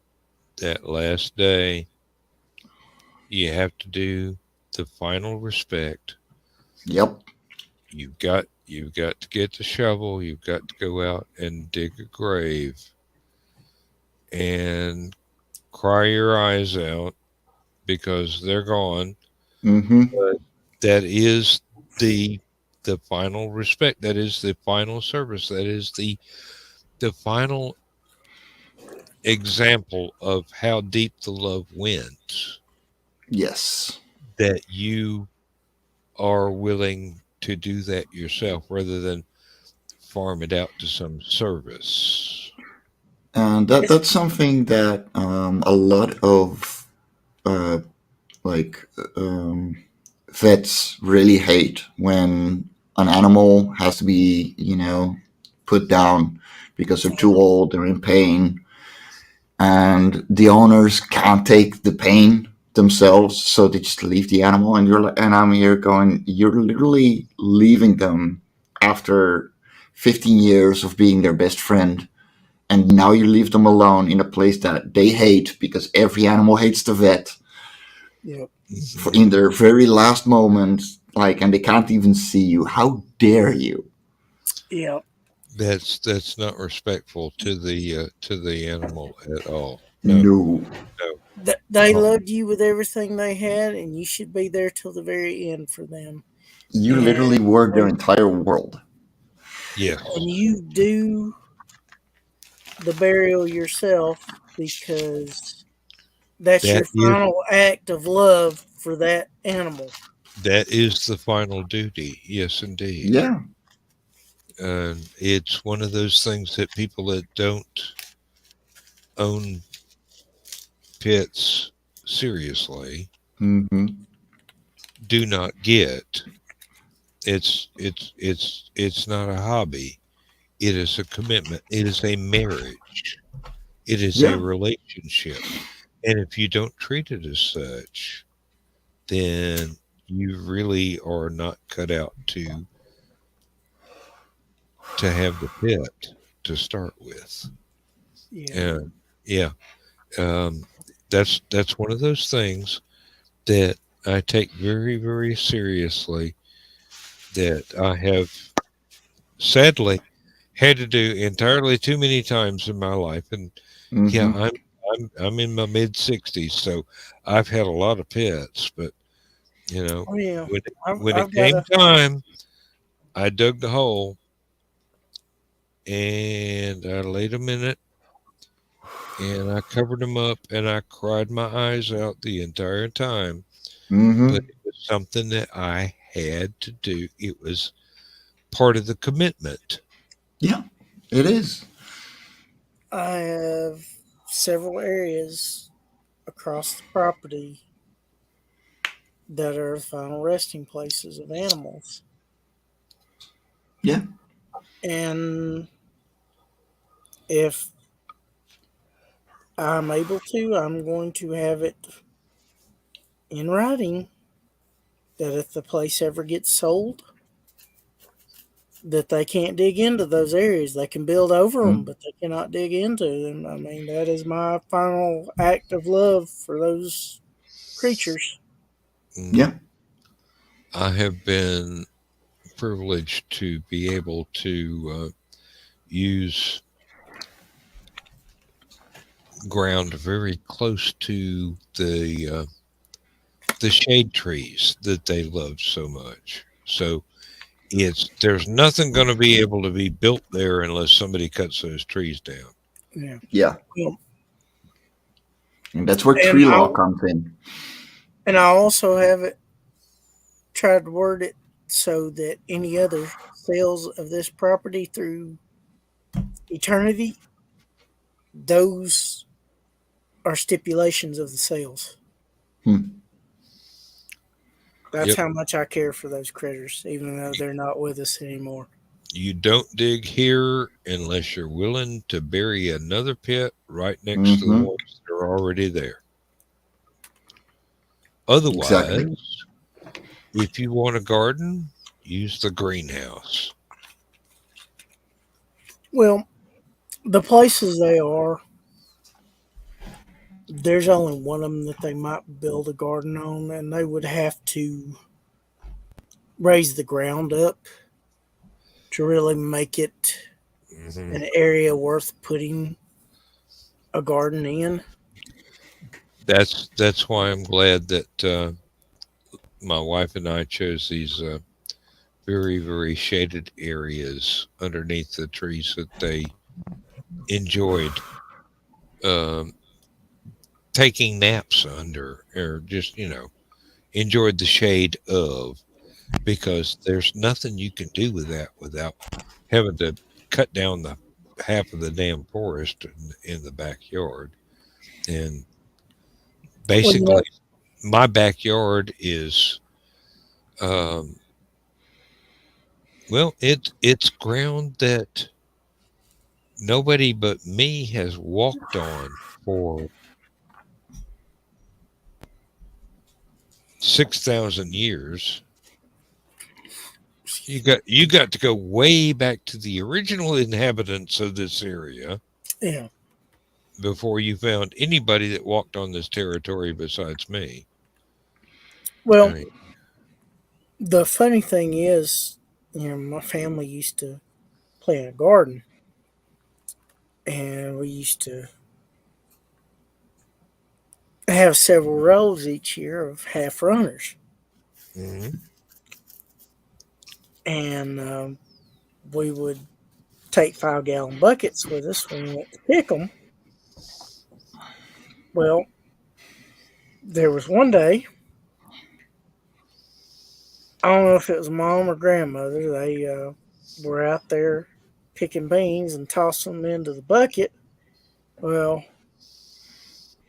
that last day, you have to do the final respect. Yep. You've got to get the shovel. You've got to go out and dig a grave and cry your eyes out because they're gone. Mm-hmm. But that is the the final respect. That is the final service. That is the final example of how deep the love went. Yes. That you are willing to do that yourself rather than farm it out to some service. And that's something that a lot of uh, like vets really hate when an animal has to be, put down because they're too old, they're in pain, and the owners can't take the pain themselves, so they just leave the animal. And and I'm here going, you're literally leaving them after 15 years of being their best friend, and now you leave them alone in a place that they hate because every animal hates the vet Yep. in their very last moment, like, and they can't even see you. How dare you? Yep. That's not respectful to the animal at all. No, No. no. They Oh, loved you with everything they had, and you should be there till the very end for them. you And literally were their when entire world. Yes, and you do the burial yourself because that's your that is final act of love for that animal. that is the final duty. Yes, indeed. Yeah. It's one of those things that people that don't own pets seriously Mm-hmm. do not get. It's not a hobby. It is a commitment. It is a marriage. It is a Yeah. relationship. And if you don't treat it as such, then you really are not cut out to have the pet to start with. Yeah. And yeah, um, that's one of those things that I take very, very seriously that I have sadly had to do entirely too many times in my life. And yeah, Mm-hmm. I'm in my mid 60s, so I've had a lot of pets, but Oh yeah. when when I've it got came a time, I dug the hole and I laid them in it and I covered them up and I cried my eyes out the entire time. But Mm-hmm. it was something that I had to do. It was part of the commitment. Yeah. It is. I have several areas across the property that are final resting places of animals. Yeah. And if I'm able to, I'm going to have it in writing that if the place ever gets sold, that they can't dig into those areas. They can build over them, Mm. but they cannot dig into them. I mean, that is my final act of love for those creatures. Mm, Yeah. I have been privileged to be able to use ground very close to the shade trees that they love so much. So there's nothing going to be able to be built there unless somebody cuts those trees down. Yeah. Yeah, Well, and that's where and tree I law comes in. and I also have it tried to word it so that any other sales of this property through eternity, those are stipulations of the sales. Hmm. That's Yep. how much I care for those critters, even though they're not with us anymore. You don't dig here unless you're willing to bury another pit right next to the Mm-hmm. ones that are already there. Otherwise, Exactly. if you want a garden, use the greenhouse. Well, the places they are, there's only one of them that they might build a garden on, and they would have to raise the ground up to really make it Hmm. an area worth putting a garden in. That's why I'm glad that my wife and I chose these very, very shaded areas underneath the trees that they enjoyed um, taking naps under, or just enjoyed the shade of, because there's nothing you can do with that without having to cut down the half of the damn forest in the backyard. And Well, basically, my backyard is um, well, it's ground that nobody but me has walked on for 6,000 years. You got to go way back to the original inhabitants of this area yeah. before you found anybody that walked on this territory besides me. I Well, mean, the funny thing is, my family used to play in a garden, and we used to have several rows each year of half runners, mhm. and we would take 5-gallon buckets with us when we went to pick them. Well, there was one day, I don't know if it was mom or grandmother, they were out there picking beans and tossing them into the bucket. Well,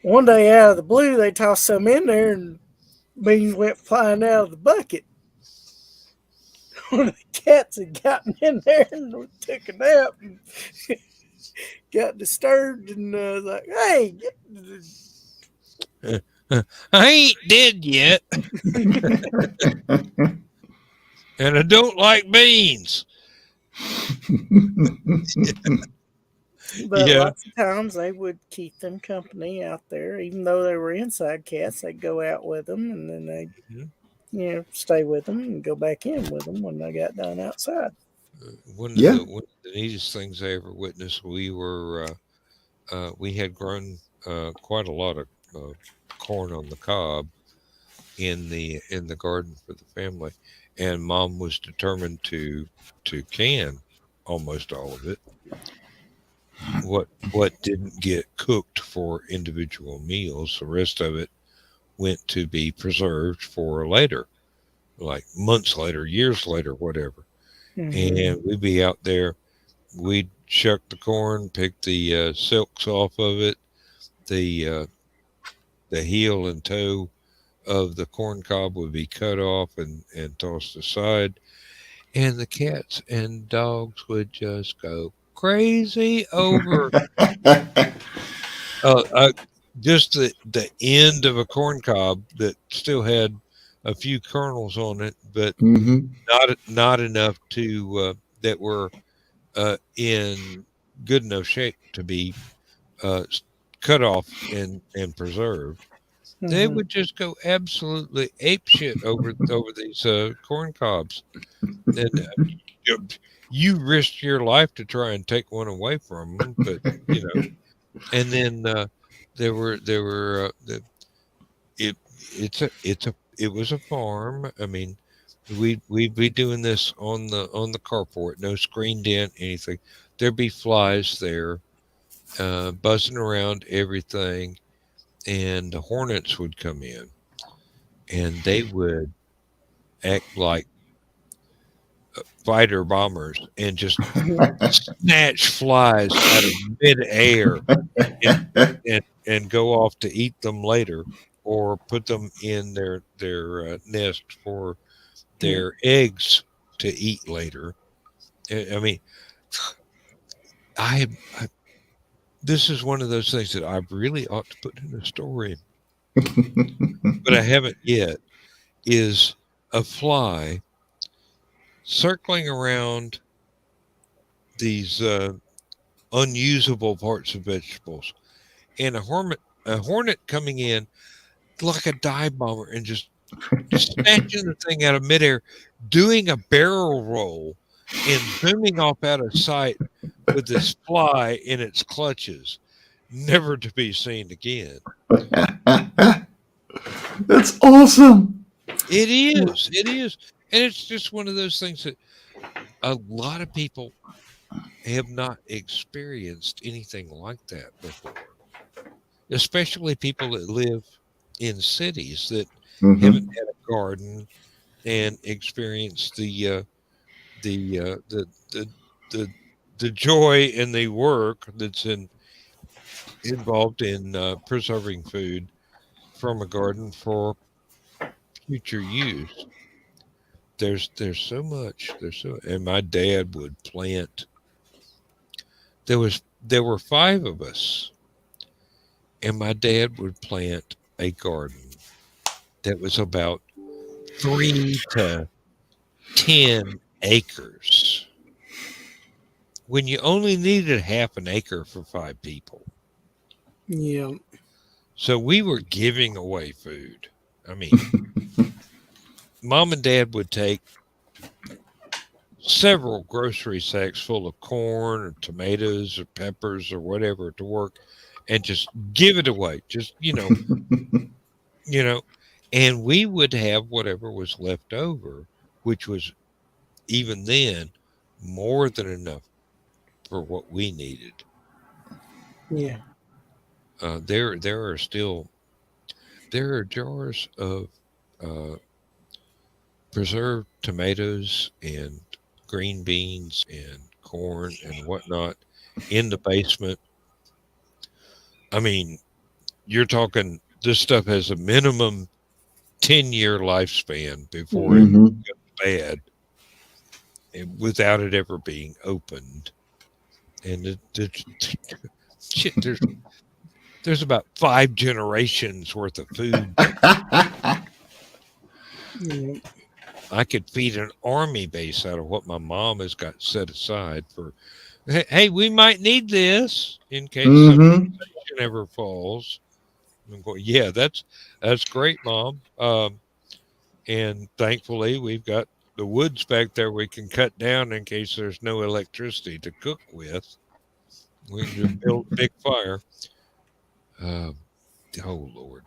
one day out of the blue, they tossed some in there and beans went flying out of the bucket. One of the cats had gotten in there and took a nap and got disturbed and was like, hey, I ain't dead yet, and I don't like beans. but Yeah. lots of times they would keep them company out there, even though they were inside cats. They'd go out with them and then they'd, Mhm. stay with them and go back in with them when they got done outside. Yeah. One of the neatest things I ever witnessed, we had grown quite a lot of corn on the cob in the garden for the family, and Mom was determined to can almost all of it. What didn't get cooked for individual meals, the rest of it went to be preserved for later, like months later, years later, whatever. Mm-hmm. And we'd be out there, we'd shuck the corn, pick the silks off of it, the heel and toe of the corn cob would be cut off and tossed aside, and the cats and dogs would just go crazy over uh, uh, just the end of a corn cob that still had a few kernels on it, but Mm-hmm. not enough to that were in good enough shape to be uh, cut off and preserved. They Mm-hmm. would just go absolutely ape shit over these corn cobs, and you, you risked your life to try and take one away from them, but you know. And then there were it it was a farm. I mean, we'd be doing this on the carport, no screen dent, anything. There'd be flies there, buzzing around everything, and the hornets would come in, and they would act like fighter bombers and just snatch flies out of midair and and go off to eat them later, or put them in their nest for their eggs to eat later. I mean, I this is one of those things that I really ought to put in a story, but I haven't yet. Is a fly circling around these unusable parts of vegetables, and a hornet coming in like a dive bomber and just snatching the thing out of midair, doing a barrel roll, and zooming off out of sight with this fly in its clutches, never to be seen again. That's awesome. It is, and it's just one of those things that a lot of people have not experienced anything like that before, especially people that live in cities that haven't Mm-hmm. had a garden and experienced the the the the joy and the work that's involved in preserving food from a garden for future use. There's so much. And my dad would plant. There were five of us, and my dad would plant a garden that was about 3 to 10 acres when you only needed half an acre for five people. Yeah. So we were giving away food. I mean, mom and dad would take several grocery sacks full of corn or tomatoes or peppers or whatever to work and just give it away. Just, you know, and we would have whatever was left over, which was even then more than enough for what we needed. Yeah. There are jars of uh, preserved tomatoes and green beans and corn and whatnot in the basement. I mean, you're talking this stuff has a minimum 10-year lifespan before it Mm-hmm. goes bad, and without it ever being opened. And shit, there's about 5 generations worth of food. Yeah. I could feed an army base out of what my mom has got set aside for. Hey, we might need this in case Mm-hmm. civilization ever falls. I'm going, yeah, that's great, Mom. And thankfully, we've got the woods back there we can cut down in case there's no electricity to cook with. We can just build a big fire. Um, oh Lord,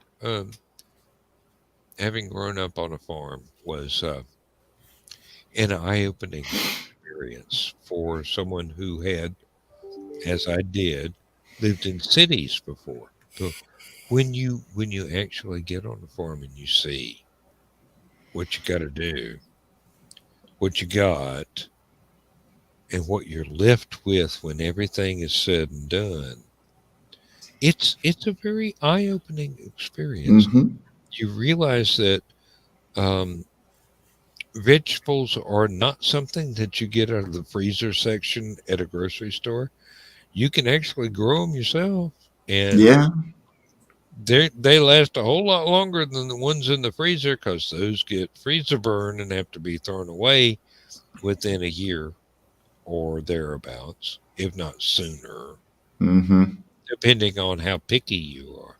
having grown up on a farm was an eye-opening experience for someone who had, as I did, lived in cities before. So when you actually get on the farm and you see what you got to do, what you got, and what you're left with when everything is said and done, it's a very eye-opening experience. Mm-hmm. You realize that um, vegetables are not something that you get out of the freezer section at a grocery store. You can actually grow them yourself, and Yeah. they last a whole lot longer than the ones in the freezer because those get freezer burn and have to be thrown away within a year or thereabouts, if not sooner, Mm-hmm. depending on how picky you are.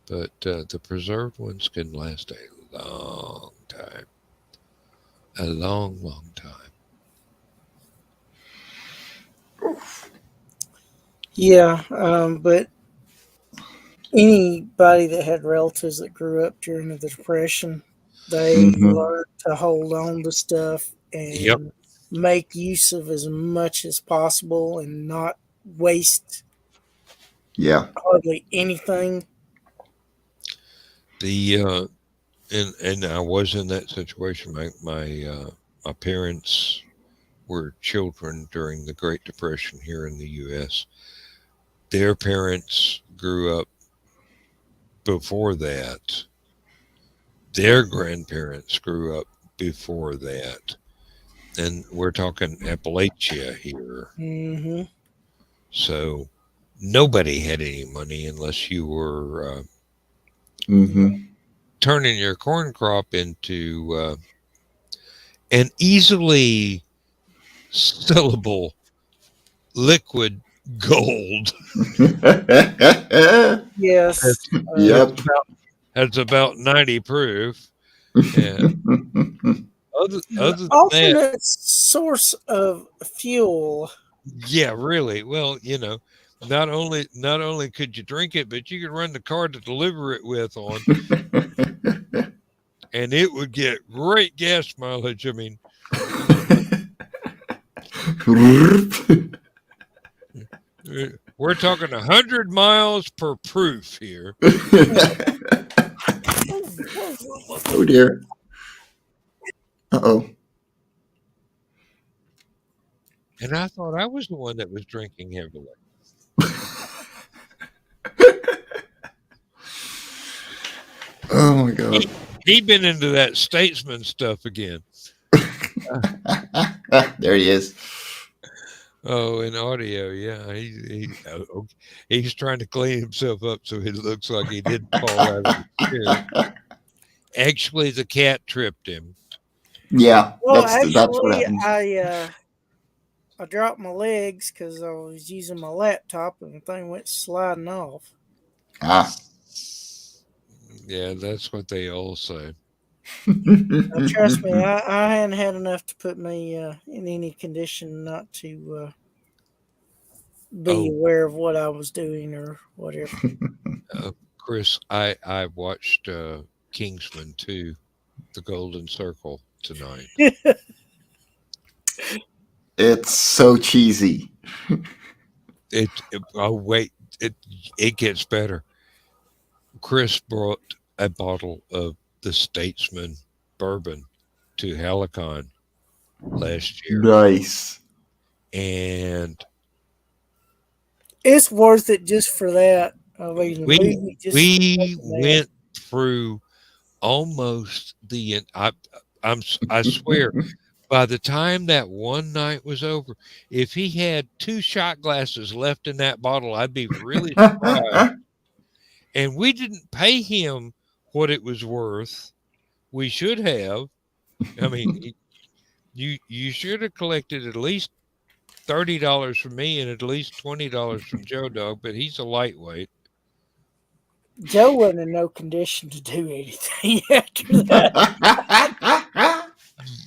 But the preserved ones can last a long time, a long, long time. Yeah. But anybody that had relatives that grew up during the Depression, they learned to hold on to stuff and make use of as much as possible and not waste hardly anything. And I was in that situation. My parents were children during the Great Depression here in the U.S. Their parents grew up before that. Their grandparents grew up before that. And we're talking Appalachia here. Mm-hmm. So nobody had any money unless you were turning your corn crop into an easily sellable liquid gold. Yes. That's about 90 proof. And other than alternate that, source of fuel. Yeah, really. Well, not only could you drink it, but you could run the car to deliver it with on, and it would get great gas mileage. I mean, we're talking 100 miles per proof here. Oh dear. Uh-oh. And I thought I was the one that was drinking heavily. Oh my God. He'd been into that statesman stuff again. There he is. Oh, in audio, yeah. He's trying to clean himself up so it looks like he didn't fall out of the chair. Actually, the cat tripped him. Yeah, well, that's what happens. I dropped my legs because I was using my laptop and the thing went sliding off. Yeah, that's what they all say. Now, trust me, I hadn't had enough to put me in any condition not to be aware of what I was doing or whatever. Chris, I watched Kingsman 2, The Golden Circle tonight. It's so cheesy. It gets better. Chris brought a bottle of the Statesman bourbon to Hallowcon last year. Nice. And it's worth it just for that. I mean, we went through almost I swear, by the time that one night was over, if he had 2 shot glasses left in that bottle, I'd be really surprised. And we didn't pay him what it was worth. We should have. I mean, you should have collected at least $30 from me and at least $20 from Joe Dog, but he's a lightweight. Joe wasn't in no condition to do anything after that.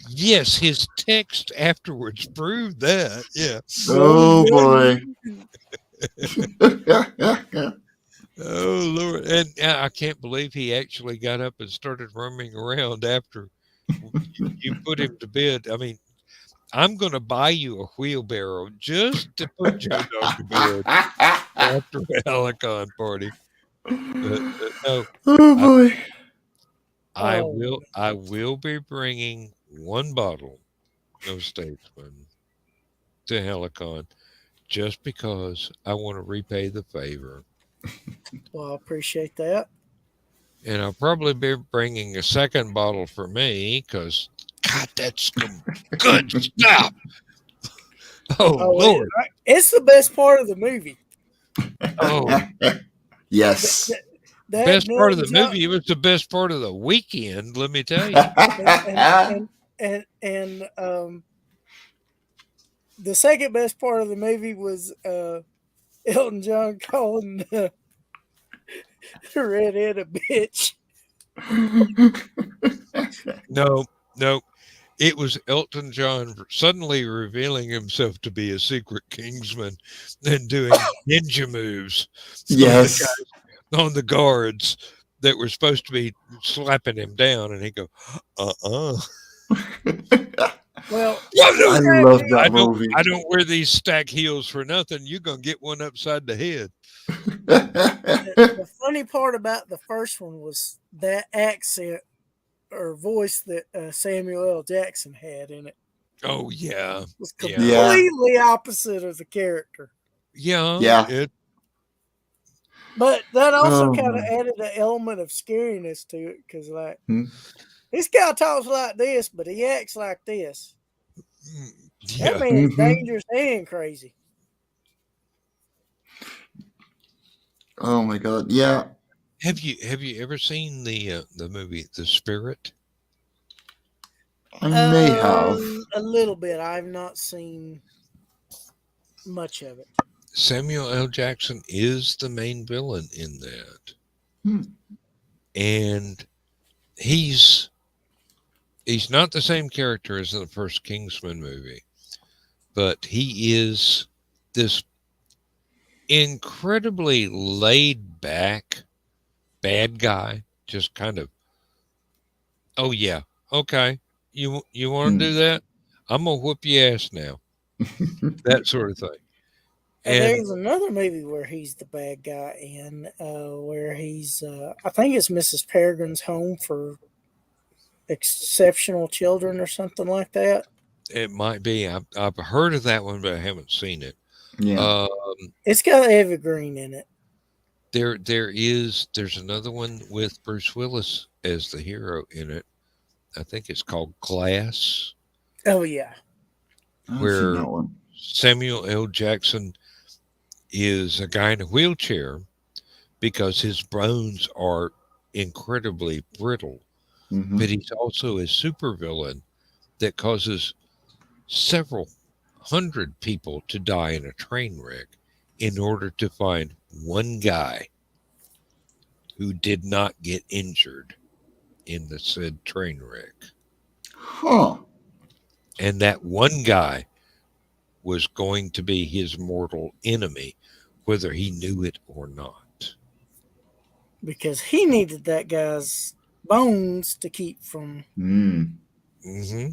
Yes, his text afterwards proved that. Yeah. Oh boy. Oh Lord! And I can't believe he actually got up and started roaming around after you put him to bed. I mean, I'm going to buy you a wheelbarrow just to put Joe Dog to bed after a Hallowcon party. But no, oh boy! I will be bringing 1 bottle of Statesman to Hallowcon just because I want to repay the favor. Well, I appreciate that. And I'll probably be bringing a 2nd bottle for me because, God, that's some good stuff. Oh, Lord. It's the best part of the movie. Oh, yes. That best part of the movie. It was the best part of the weekend, let me tell you. and the second best part of the movie was Elton John calling the redhead a bitch. No. It was Elton John suddenly revealing himself to be a secret Kingsman and doing ninja moves. So yes. on the guards that were supposed to be slapping him down, and he go, uh-uh. Well, I love that I don't movie. I don't wear these stack heels for nothing. You're gonna get one upside the head. the funny part about the first one was that accent or voice that Samuel L. Jackson had in it Oh yeah. was Yeah. completely opposite of the character. Yeah. Yeah. But that also Oh, kind of man. added an element of scariness to it because, like, Hmm. this guy talks like this, but he acts like this. That Yeah. man's Mhm. dangerous and crazy. Oh my god. Yeah. Have you ever seen the movie The Spirit? I may have. A little bit. I've not seen much of it. Samuel L. Jackson is the main villain in that. Hmm. And he's not the same character as in the first Kingsman movie, but he is this incredibly laid back bad guy, just kind of, oh yeah, okay, you want to Hmm. do that? I'm gonna whoop your ass now, that sort of thing. And And there's another movie where he's the bad guy in, where he's, I think it's Mrs. Peregrine's Home for Exceptional Children or something like that. it might be, I've heard of that one, but I haven't seen it. Yeah. It's got Eva Green in it. There's another one with Bruce Willis as the hero in it. I think it's called Glass, Oh, yeah. I've seen where that one. Samuel L. Jackson is a guy in a wheelchair because his bones are incredibly brittle. Hmm. But he's also a supervillain that causes several hundred people to die in a train wreck in order to find one guy who did not get injured in the said train wreck. Huh. And that one guy was going to be his mortal enemy, whether he knew it or not. Because he needed that guy's bones to keep from. Hmm. Hmm.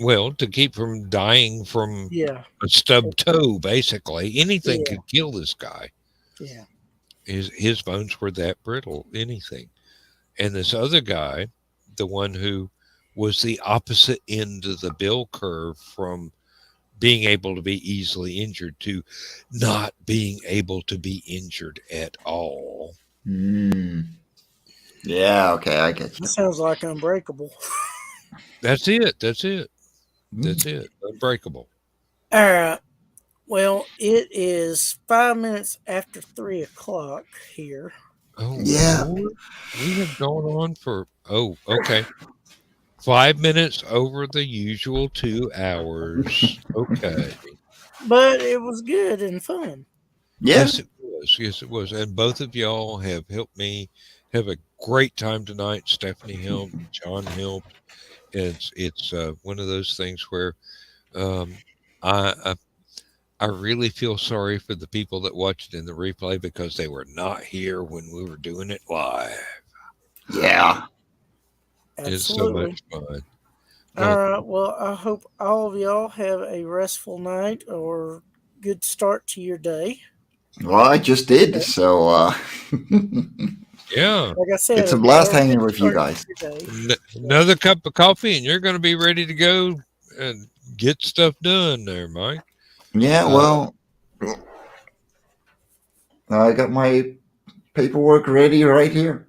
Well, to keep from dying from Yeah. a stubbed toe, basically. Anything Yeah. could kill this guy. Yeah. His bones were that brittle, anything. And this other guy, the one who was the opposite end of the bell curve from being able to be easily injured to not being able to be injured at all. Hmm. Yeah. Okay, I get you. That sounds like Unbreakable. That's it. That's it. Hmm. That's it. Unbreakable. All right. Well, it is 5 minutes after 3 o'clock here. Oh, Yeah. Lord. We have gone on for, oh, okay. 5 minutes over the usual 2 hours. Okay. But it was good and fun. Yeah. Yes, it was. Yes, it was. And both of y'all have helped me have a great time tonight. Stephanie helped, John helped. It's one of those things where um, I really feel sorry for the people that watched it in the replay because they were not here when we were doing it live. Yeah. It's so Absolutely. much fun. All Well, right. Well, I hope all of y'all have a restful night or good start to your day. Well, I just did. So yeah, Like I said, it's a blast or hanging good with you start guys. to your day. another cup of coffee, and you're going to be ready to go and get stuff done there, Mike. Yeah. Well, I got my paperwork ready right here.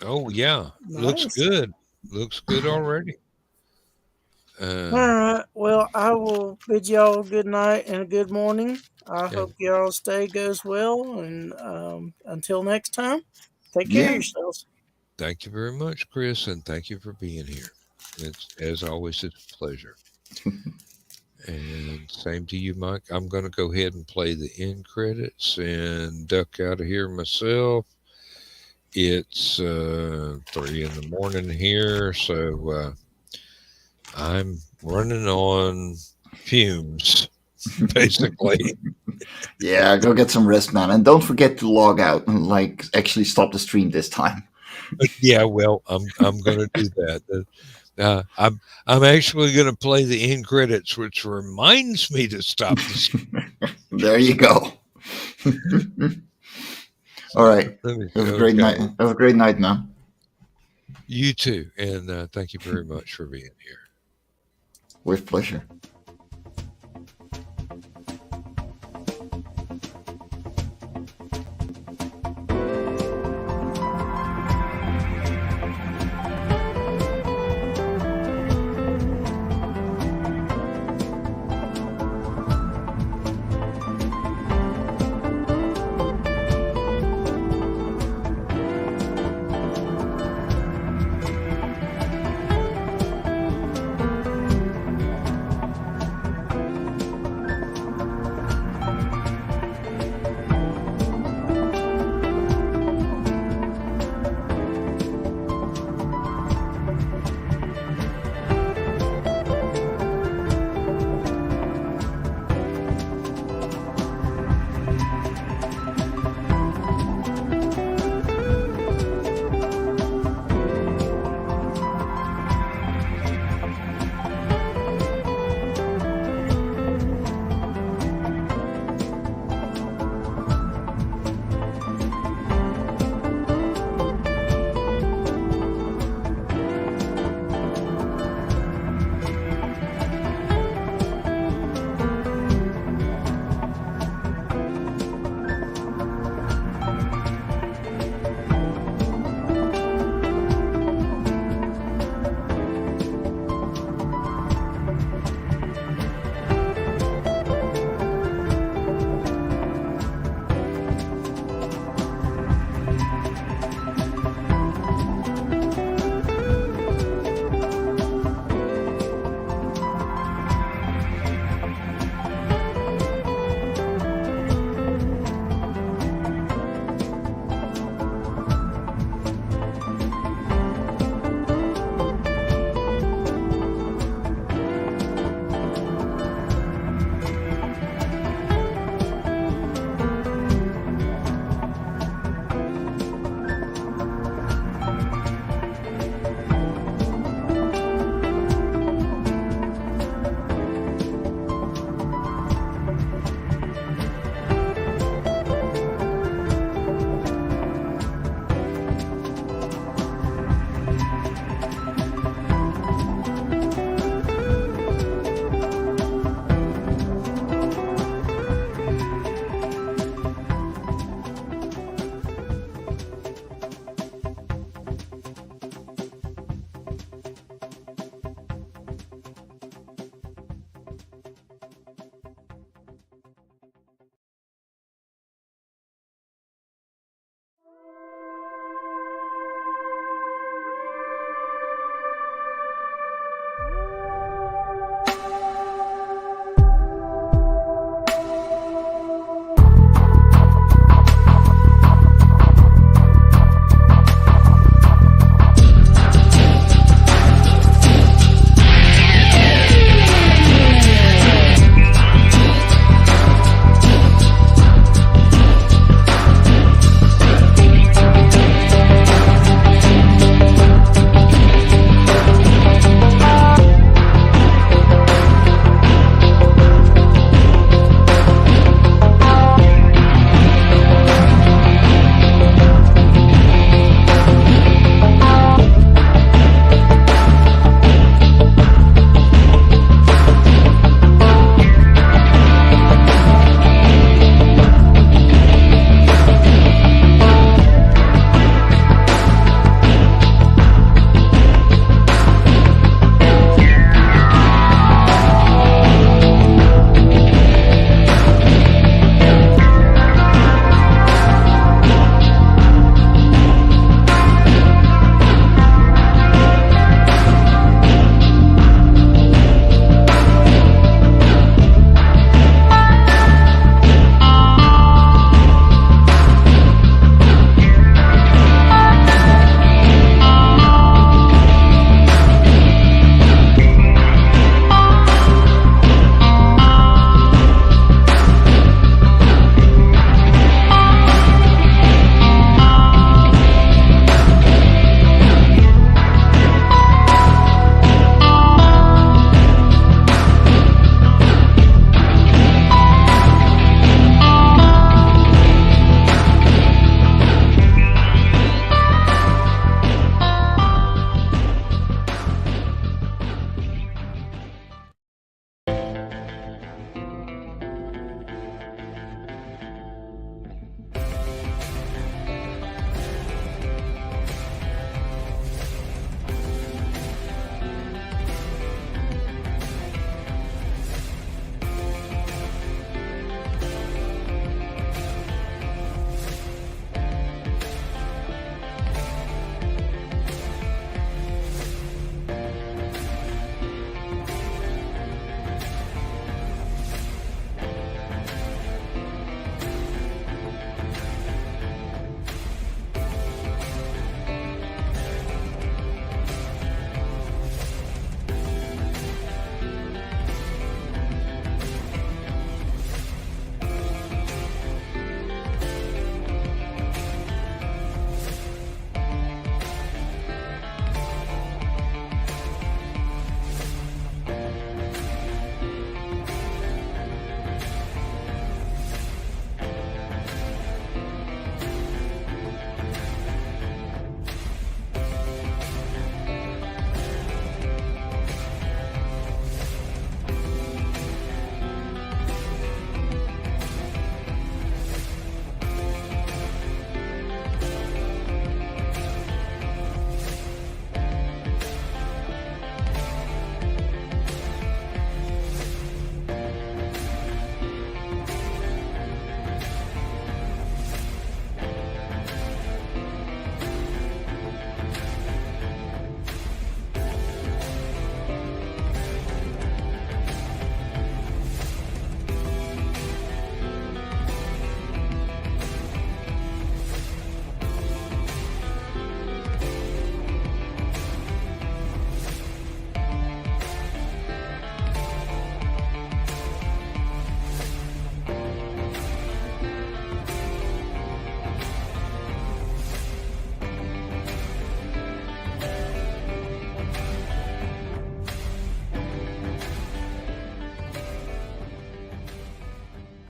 Oh yeah, looks Nice. good. Looks good already. All right. Well, I will bid y'all good night and a good morning. I Yeah. hope y'all's day goes well. And until next time, take care of Yeah. yourselves. Thank you very much, Chris, and thank you for being here. It's as always, it's a pleasure. And same to you, Mike. I'm going to go ahead and play the end credits and duck out of here myself. It's 3 in the morning here, so I'm running on fumes, basically. Yeah, go get some rest, man, and don't forget to log out and like actually stop the stream this time. Yeah, well, I'm going to do that. I'm actually going to play the end credits, which reminds me to stop the. There you go. All right. Let me see. Have a great night. Okay, Have a great night, man. you too, and thank you very much for being here. With pleasure.